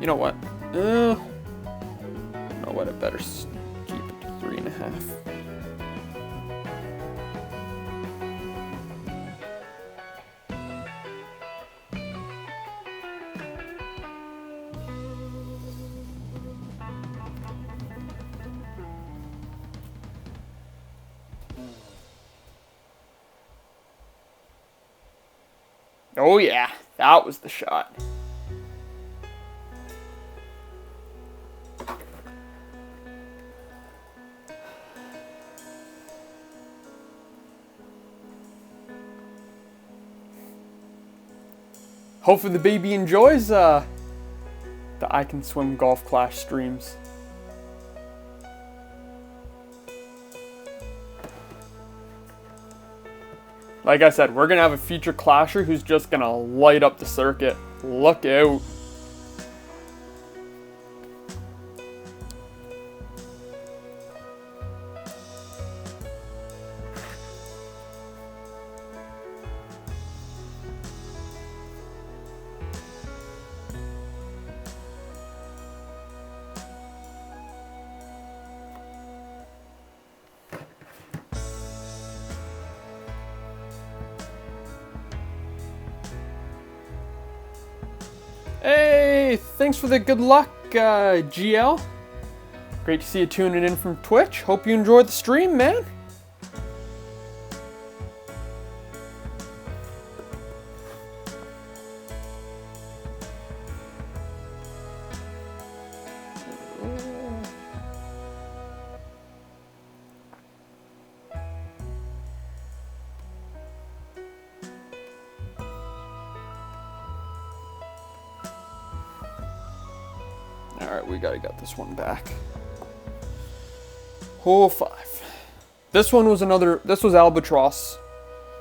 You know what? You know what? I better keep it to 3.5. Oh yeah, that was the shot. Hopefully the baby enjoys the I Can Swim Golf Clash streams. Like I said, we're going to have a feature clasher who's just going to light up the circuit. Look out. Hey, thanks for the good luck, GL. Great to see you tuning in from Twitch. Hope you enjoyed the stream, man. Alright, we gotta get this one back. Hole 5. This one was this was Albatross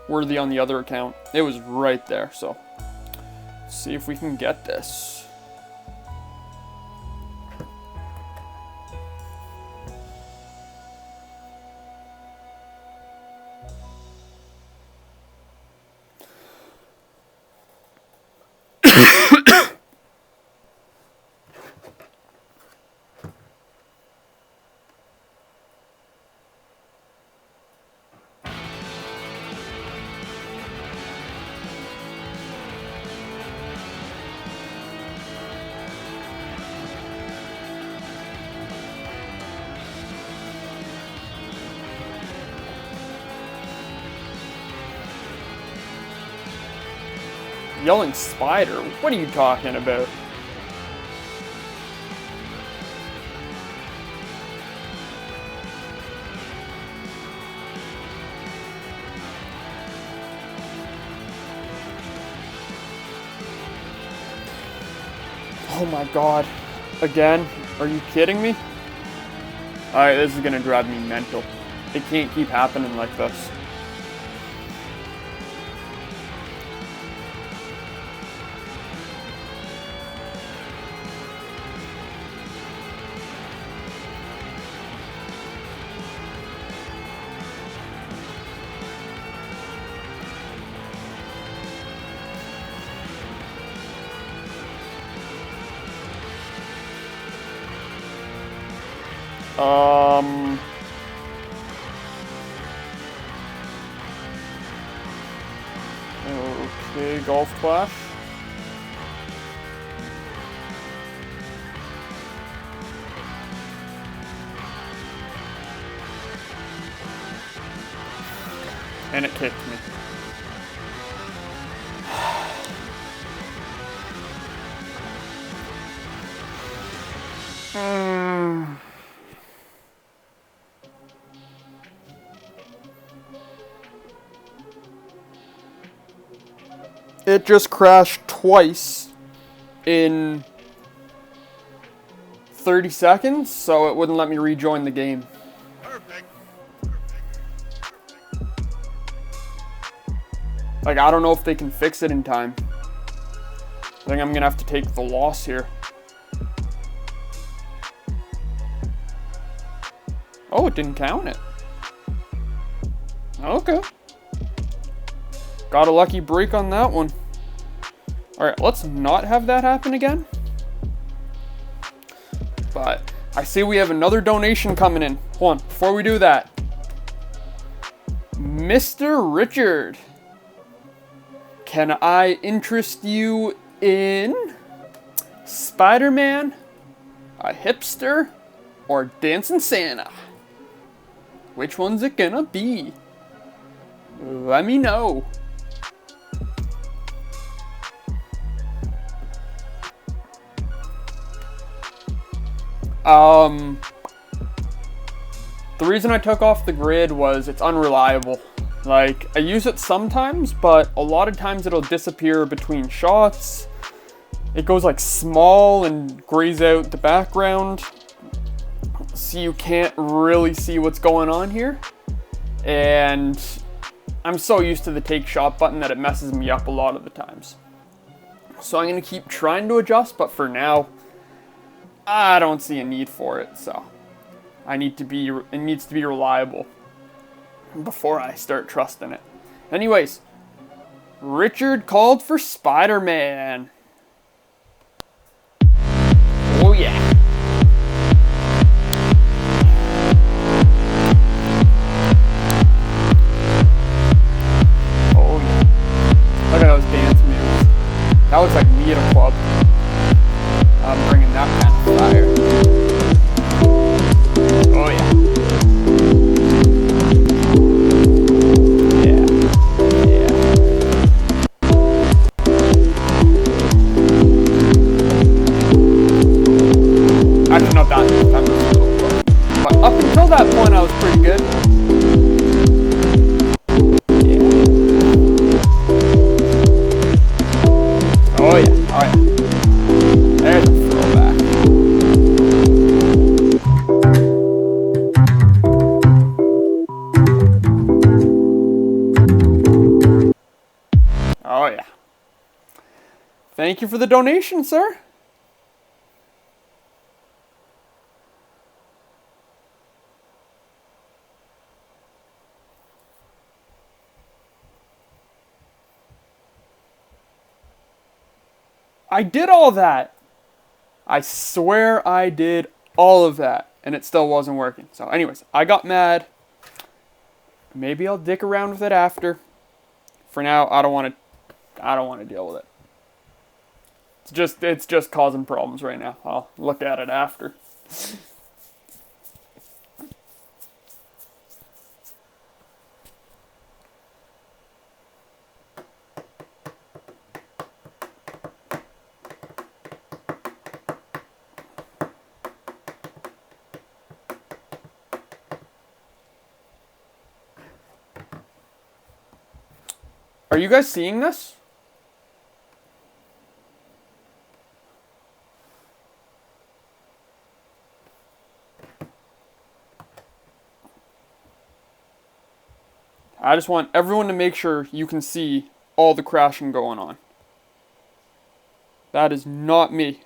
worthy on the other account. It was right there, so let's see if we can get this. Yelling spider? What are you talking about? Oh my god. Again? Are you kidding me? Alright, this is gonna drive me mental. It can't keep happening like this. Okay, Golf Clash. And it kicked me. It just crashed twice in 30 seconds, so it wouldn't let me rejoin the game. Perfect. Like, I don't know if they can fix it in time. I think I'm gonna have to take the loss here. Oh, it didn't count it. Okay. Got a lucky break on that one. Alright, let's not have that happen again. But I see we have another donation coming in. Hold on, before we do that. Mr. Richard, can I interest you in Spider-Man, a hipster, or Dancing Santa? Which one's it gonna be? Let me know. The reason I took off the grid was it's unreliable. Like, I use it sometimes, but a lot of times it'll disappear between shots. It goes like small and grays out the background, so you can't really see what's going on here. And I'm so used to the take shot button that it messes me up a lot of the times. So I'm gonna keep trying to adjust, but for now, I don't see a need for it. So it needs to be reliable before I start trusting it. Anyways, Richard called for Spider-Man. Oh yeah. Oh yeah. Look at those dance moves. That looks like me at a club. I'm bringing that kind of fire. Oh yeah. Actually, not that time. But up until that point, I was pretty good. Yeah. Oh yeah, oh yeah. There's a throwback. Oh yeah. Thank you for the donation, sir. I did all that. I swear I did all of that, and it still wasn't working. So anyways, I got mad. Maybe I'll dick around with it after. For now, I don't want to deal with it. It's just causing problems right now. I'll look at it after. Are you guys seeing this? I just want everyone to make sure you can see all the crashing going on. That is not me.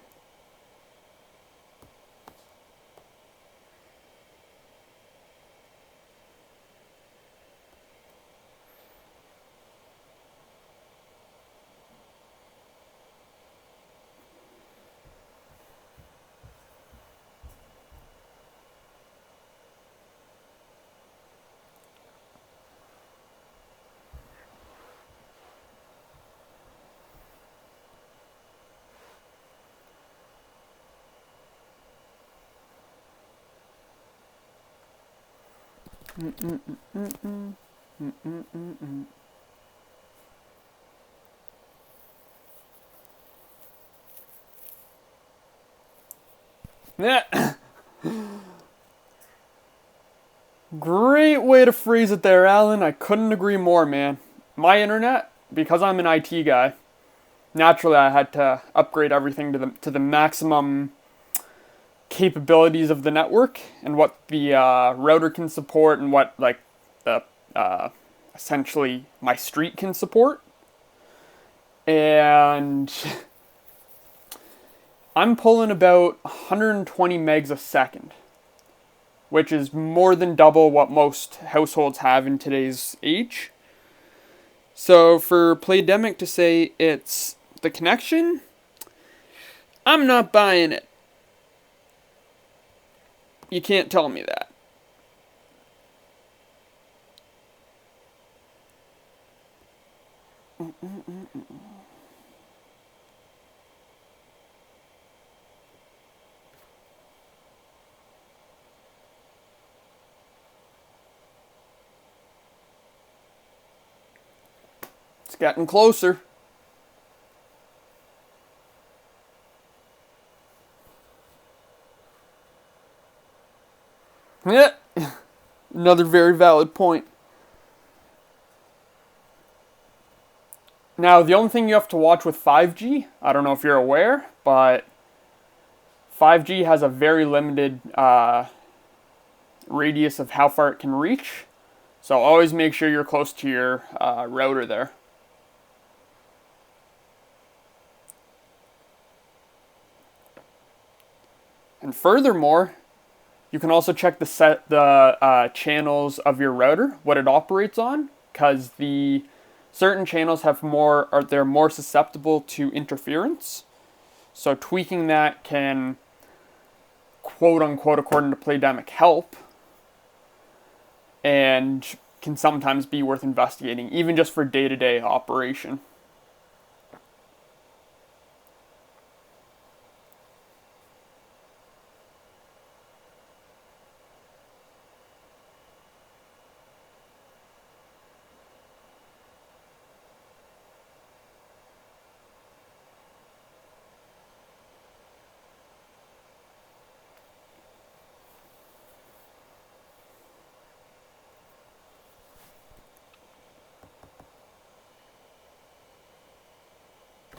Yeah. Great way to phrase it there, Alan. I couldn't agree more, man. My internet, because I'm an IT guy, naturally I had to upgrade everything to the maximum capabilities of the network and what the router can support and what like the essentially my street can support. And I'm pulling about 120 megs a second, which is more than double what most households have in today's age. So for Playdemic to say it's the connection, I'm not buying it. You can't tell me that. It's getting closer. Yeah, another very valid point. Now, the only thing you have to watch with 5G, I don't know if you're aware, but 5G has a very limited radius of how far it can reach. So always make sure you're close to your router there. And furthermore, you can also check the channels of your router, what it operates on, because the certain channels have they're more susceptible to interference. So tweaking that can, quote unquote, according to Playdemic, help, and can sometimes be worth investigating, even just for day-to-day operation.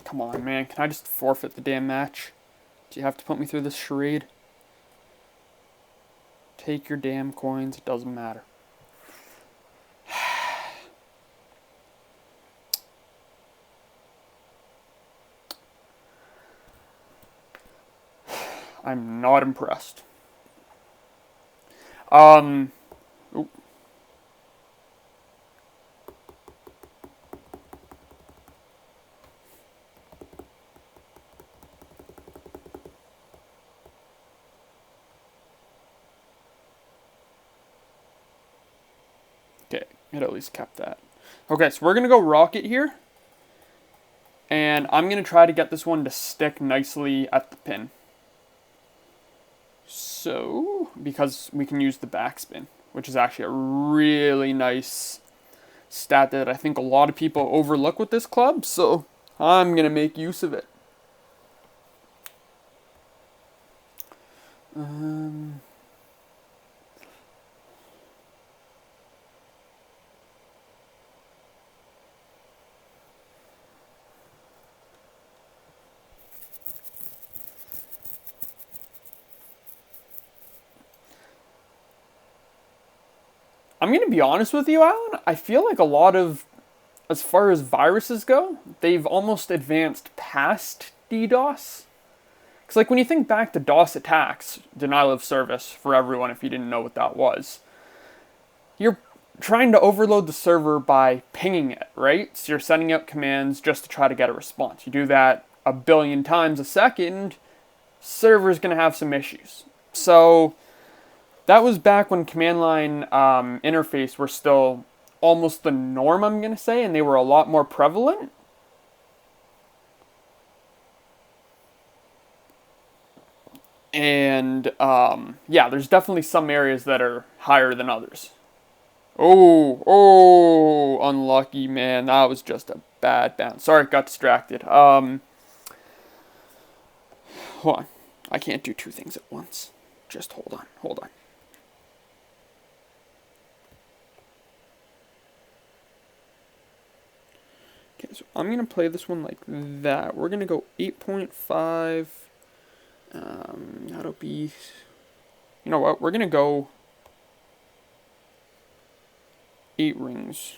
Come on, man. Can I just forfeit the damn match? Do you have to put me through this charade? Take your damn coins. It doesn't matter. I'm not impressed. Ooh. Okay, it at least kept that. Okay, so we're going to go rocket here. And I'm going to try to get this one to stick nicely at the pin. So, because we can use the backspin, which is actually a really nice stat that I think a lot of people overlook with this club. So, I'm going to make use of it. I'm going to be honest with you, Alan. I feel like a lot of, as far as viruses go, they've almost advanced past DDoS. Because, like, when you think back to DOS attacks, denial of service, for everyone if you didn't know what that was, you're trying to overload the server by pinging it, right? So you're sending out commands just to try to get a response. You do that a billion times a second, server's going to have some issues. So that was back when command line interface were still almost the norm, I'm going to say, and they were a lot more prevalent. And yeah, there's definitely some areas that are higher than others. Oh, unlucky, man. That was just a bad bounce. Sorry, got distracted. Hold on. I can't do two things at once. Just hold on. Okay, so I'm going to play this one like that. We're going to go 8.5. That'll be... You know what? We're going to go 8 rings.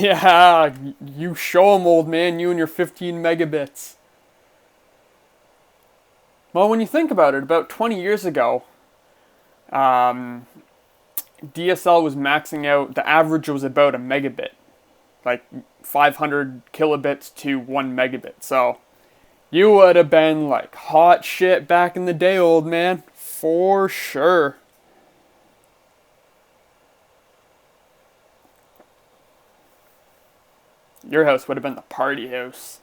Yeah, you show 'em, old man, you and your 15 megabits. Well, when you think about it, about 20 years ago, um, DSL was maxing out, the average was about a megabit. Like 500 kilobits to 1 megabit. So you would have been like hot shit back in the day, old man. For sure. Your house would have been the party house.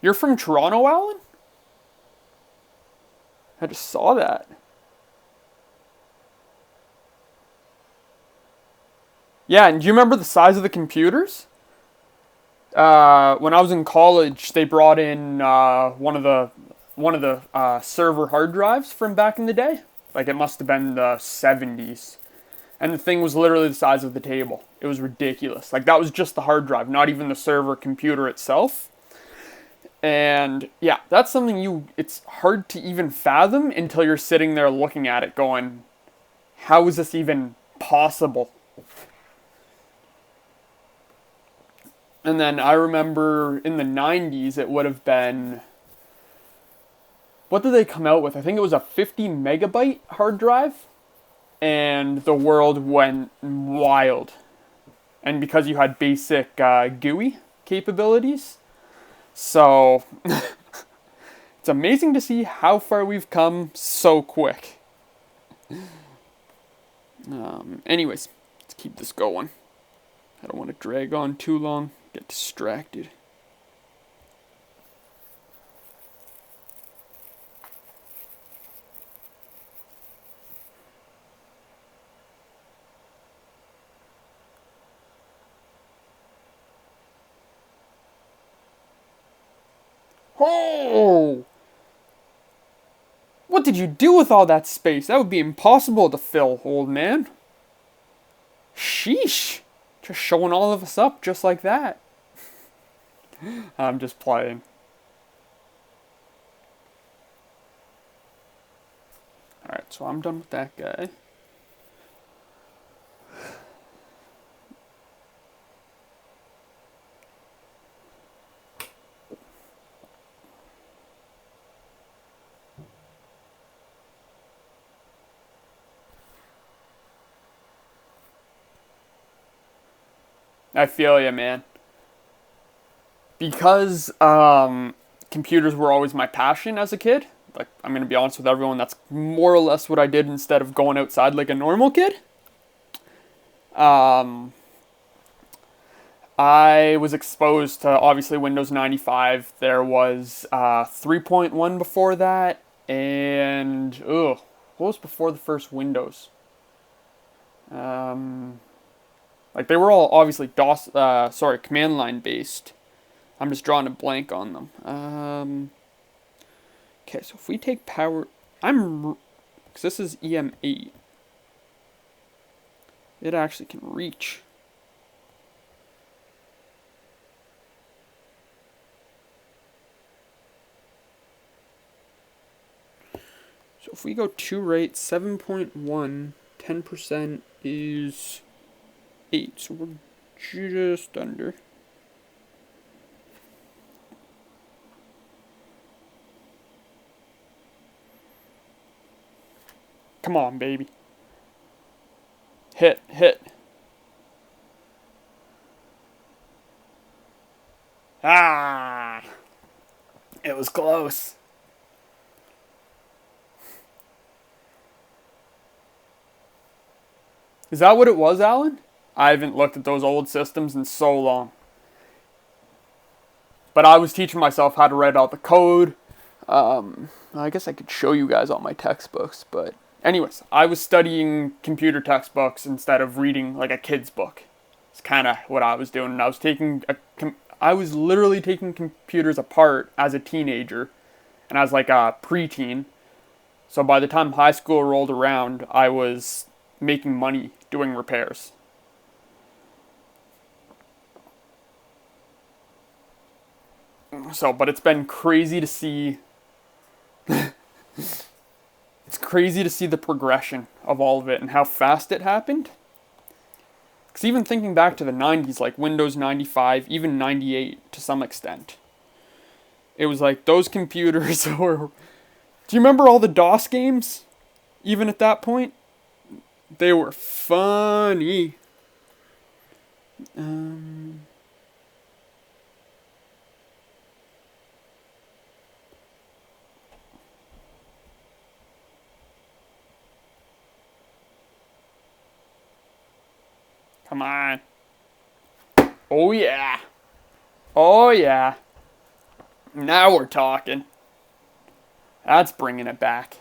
You're from Toronto, Alan? I just saw that. Yeah, and do you remember the size of the computers? When I was in college, they brought in one of the server hard drives from back in the day. Like it must have been the 70s. And the thing was literally the size of the table. It was ridiculous. Like that was just the hard drive, not even the server computer itself. And yeah, that's something it's hard to even fathom until you're sitting there looking at it going, how is this even possible? And then I remember in the 90s, it would have been, what did they come out with? I think it was a 50 megabyte hard drive. And the world went wild. And because you had basic GUI capabilities. So, it's amazing to see how far we've come so quick. Anyways, let's keep this going. I don't want to drag on too long, get distracted. Oh! What did you do with all that space? That would be impossible to fill, old man. Sheesh. Just showing all of us up just like that. I'm just playing. Alright, so I'm done with that guy. I feel ya, man. Because computers were always my passion as a kid. Like, I'm gonna be honest with everyone, that's more or less what I did instead of going outside like a normal kid. I was exposed to obviously Windows 95. There was 3.1 before that, and what was before the first Windows? Like they were all obviously command line based. I'm just drawing a blank on them. Okay, so if we take power, because this is EM8. It actually can reach. So if we go 2 rate, 7.1, 10% is 8. So we're just under. Come on, baby. Hit. Ah! It was close. Is that what it was, Alan? I haven't looked at those old systems in so long. But I was teaching myself how to write out the code. I guess I could show you guys all my textbooks, but anyways, I was studying computer textbooks instead of reading like a kid's book. It's kind of what I was doing. And I was literally taking computers apart as a teenager and as like a preteen. So by the time high school rolled around, I was making money doing repairs. So, but it's been crazy to see. It's crazy to see the progression of all of it and how fast it happened. Because even thinking back to the 90s, like Windows 95, even 98 to some extent, it was like those computers were. Do you remember all the DOS games? Even at that point? They were funny. Come on. Oh yeah. Oh yeah. Now we're talking. That's bringing it back.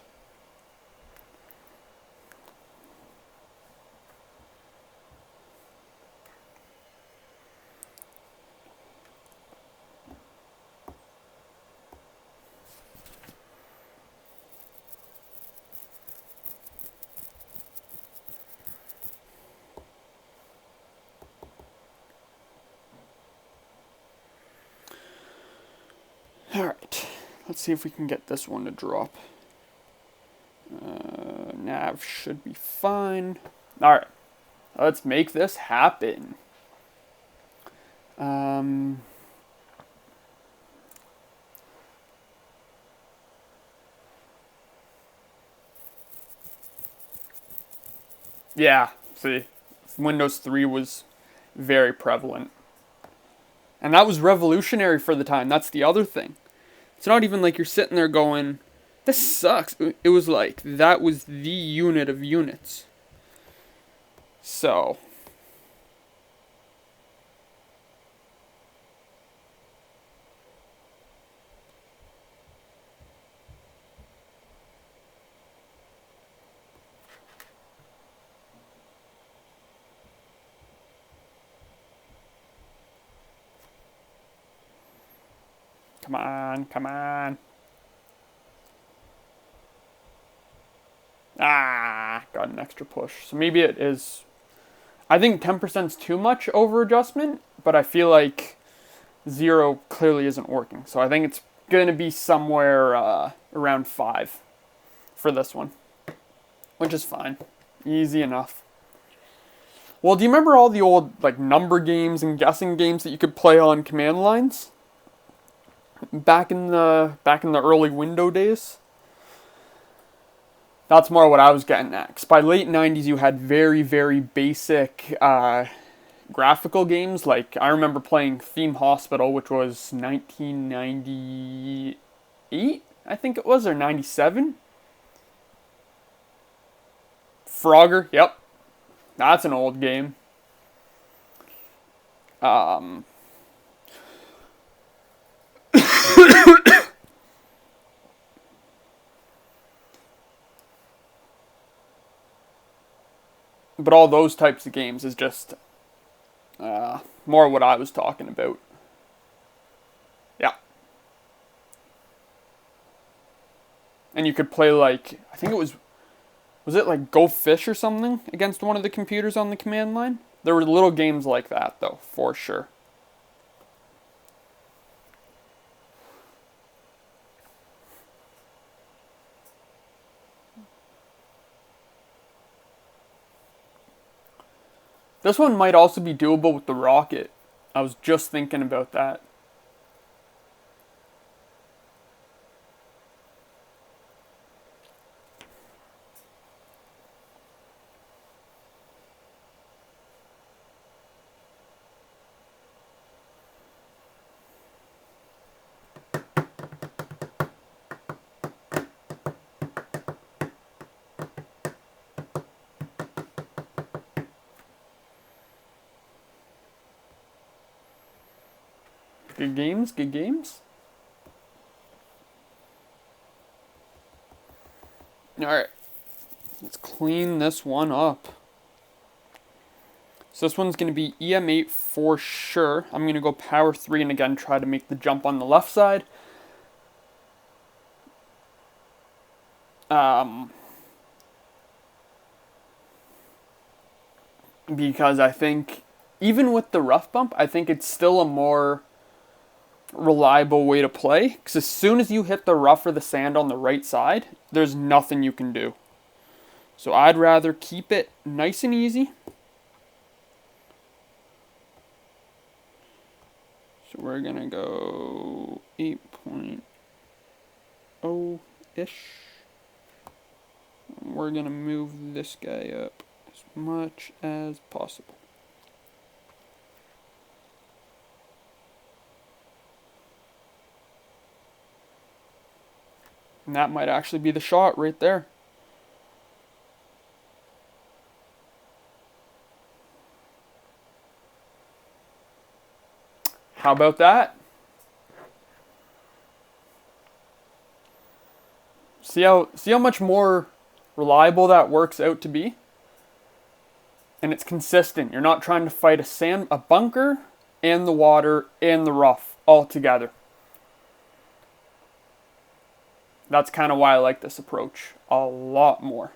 Alright, let's see if we can get this one to drop. Nav should be fine. Alright, let's make this happen. Yeah, see, Windows 3 was very prevalent. And that was revolutionary for the time. That's the other thing. It's not even like you're sitting there going, this sucks. It was like, that was the unit of units. So. Come on, come on. Ah, got an extra push. So maybe it is. I think 10% is too much over adjustment, but I feel like 0 clearly isn't working. So I think it's going to be somewhere around 5 for this one, which is fine. Easy enough. Well, do you remember all the old like number games and guessing games that you could play on command lines? Back in the early Windows days? That's more what I was getting at. 'Cause by late 90s, you had very, very basic graphical games. Like, I remember playing Theme Hospital, which was 1998, I think it was, or 97. Frogger, yep. That's an old game. But all those types of games is just more what I was talking about. Yeah. And you could play like, I think it was it like Go Fish or something against one of the computers on the command line? There were little games like that though, for sure. This one might also be doable with the rocket. I was just thinking about that. Good games, good games. Alright, let's clean this one up. So this one's going to be EM8 for sure. I'm going to go power 3 and again try to make the jump on the left side. Because I think, even with the rough bump, I think it's still a more reliable way to play, because as soon as you hit the rough or the sand on the right side, there's nothing you can do. So I'd rather keep it nice and easy. So we're gonna go 8.0-ish. We're gonna move this guy up as much as possible. And that might actually be the shot right there. How about that? See how much more reliable that works out to be? And it's consistent. You're not trying to fight a bunker and the water and the rough all together. That's kind of why I like this approach a lot more.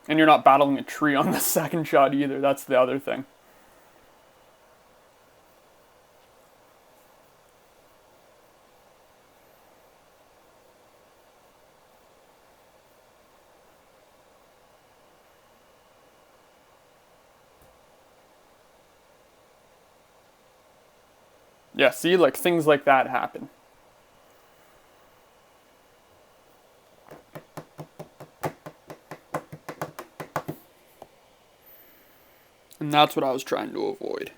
And you're not battling a tree on the second shot either. That's the other thing. Yeah, see, like things like that happen. And that's what I was trying to avoid.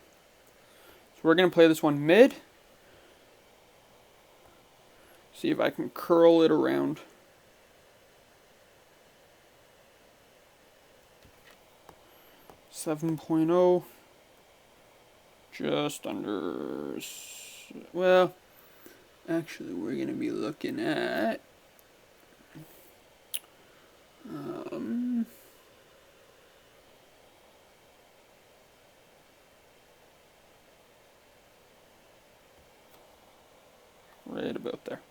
So we're going to play this one mid. See if I can curl it around. .7, just under, well, actually we're going to be looking at right about there.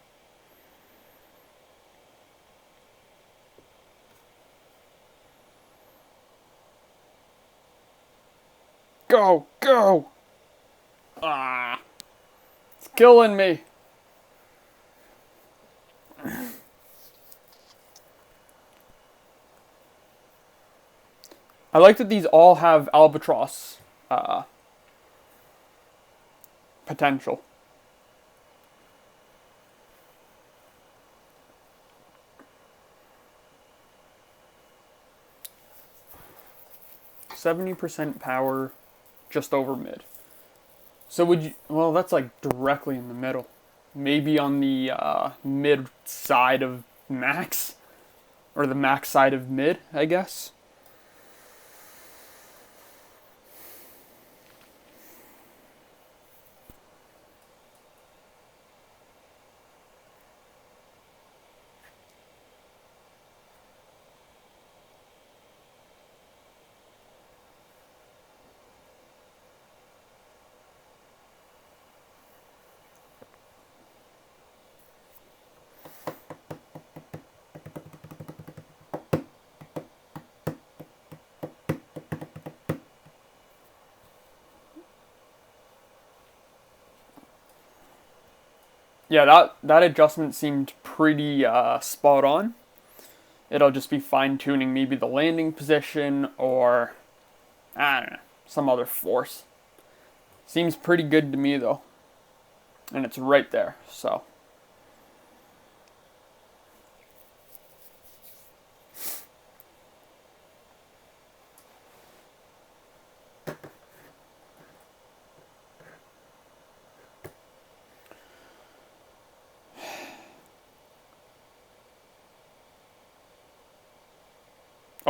Go, go! Ah, it's killing me. I like that these all have albatross potential. .70% power, just over mid. So would you, well, that's like directly in the middle. Maybe on the mid side of max, or the max side of mid, I guess. Yeah, that adjustment seemed pretty spot on. It'll just be fine-tuning maybe the landing position or, I don't know, some other force. Seems pretty good to me though. And it's right there, so.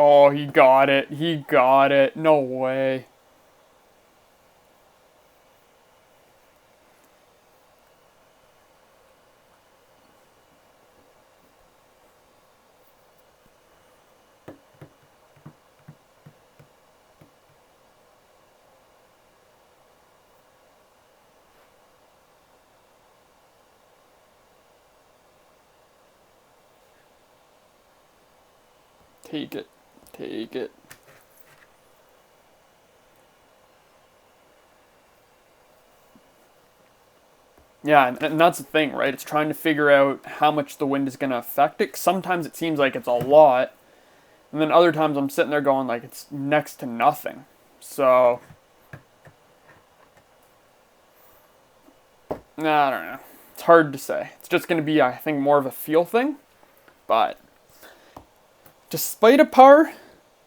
Oh, he got it. He got it. No way. Take it. Take it. Yeah, and that's the thing, right? It's trying to figure out how much the wind is going to affect it. Sometimes it seems like it's a lot, and then other times I'm sitting there going like it's next to nothing. So, I don't know. It's hard to say. It's just going to be, I think, more of a feel thing. But despite a par,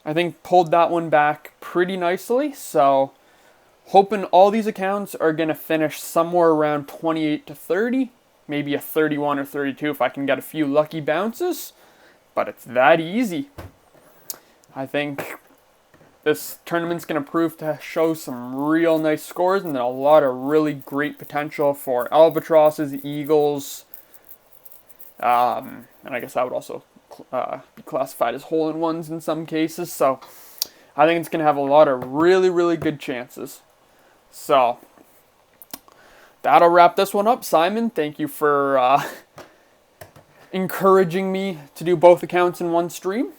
I think pulled that one back pretty nicely. So, hoping all these accounts are going to finish somewhere around 28 to 30. Maybe a 31 or 32 if I can get a few lucky bounces. But it's that easy. I think this tournament's going to prove to show some real nice scores and a lot of really great potential for albatrosses, eagles, and I guess that would also be classified as hole-in-ones in some cases. So I think it's going to have a lot of really, really good chances. So that'll wrap this one up. Simon, thank you for encouraging me to do both accounts in one stream.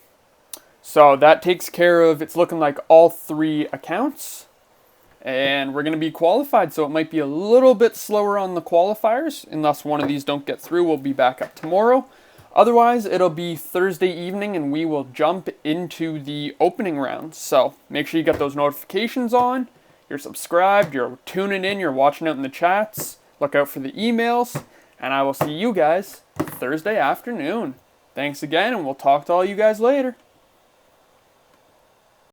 So that takes care of, it's looking like all 3 accounts. And we're going to be qualified, so it might be a little bit slower on the qualifiers. Unless one of these don't get through, we'll be back up tomorrow. Otherwise, it'll be Thursday evening, and we will jump into the opening rounds. So make sure you get those notifications on. You're subscribed, you're tuning in, you're watching out in the chats. Look out for the emails. And I will see you guys Thursday afternoon. Thanks again, and we'll talk to all you guys later.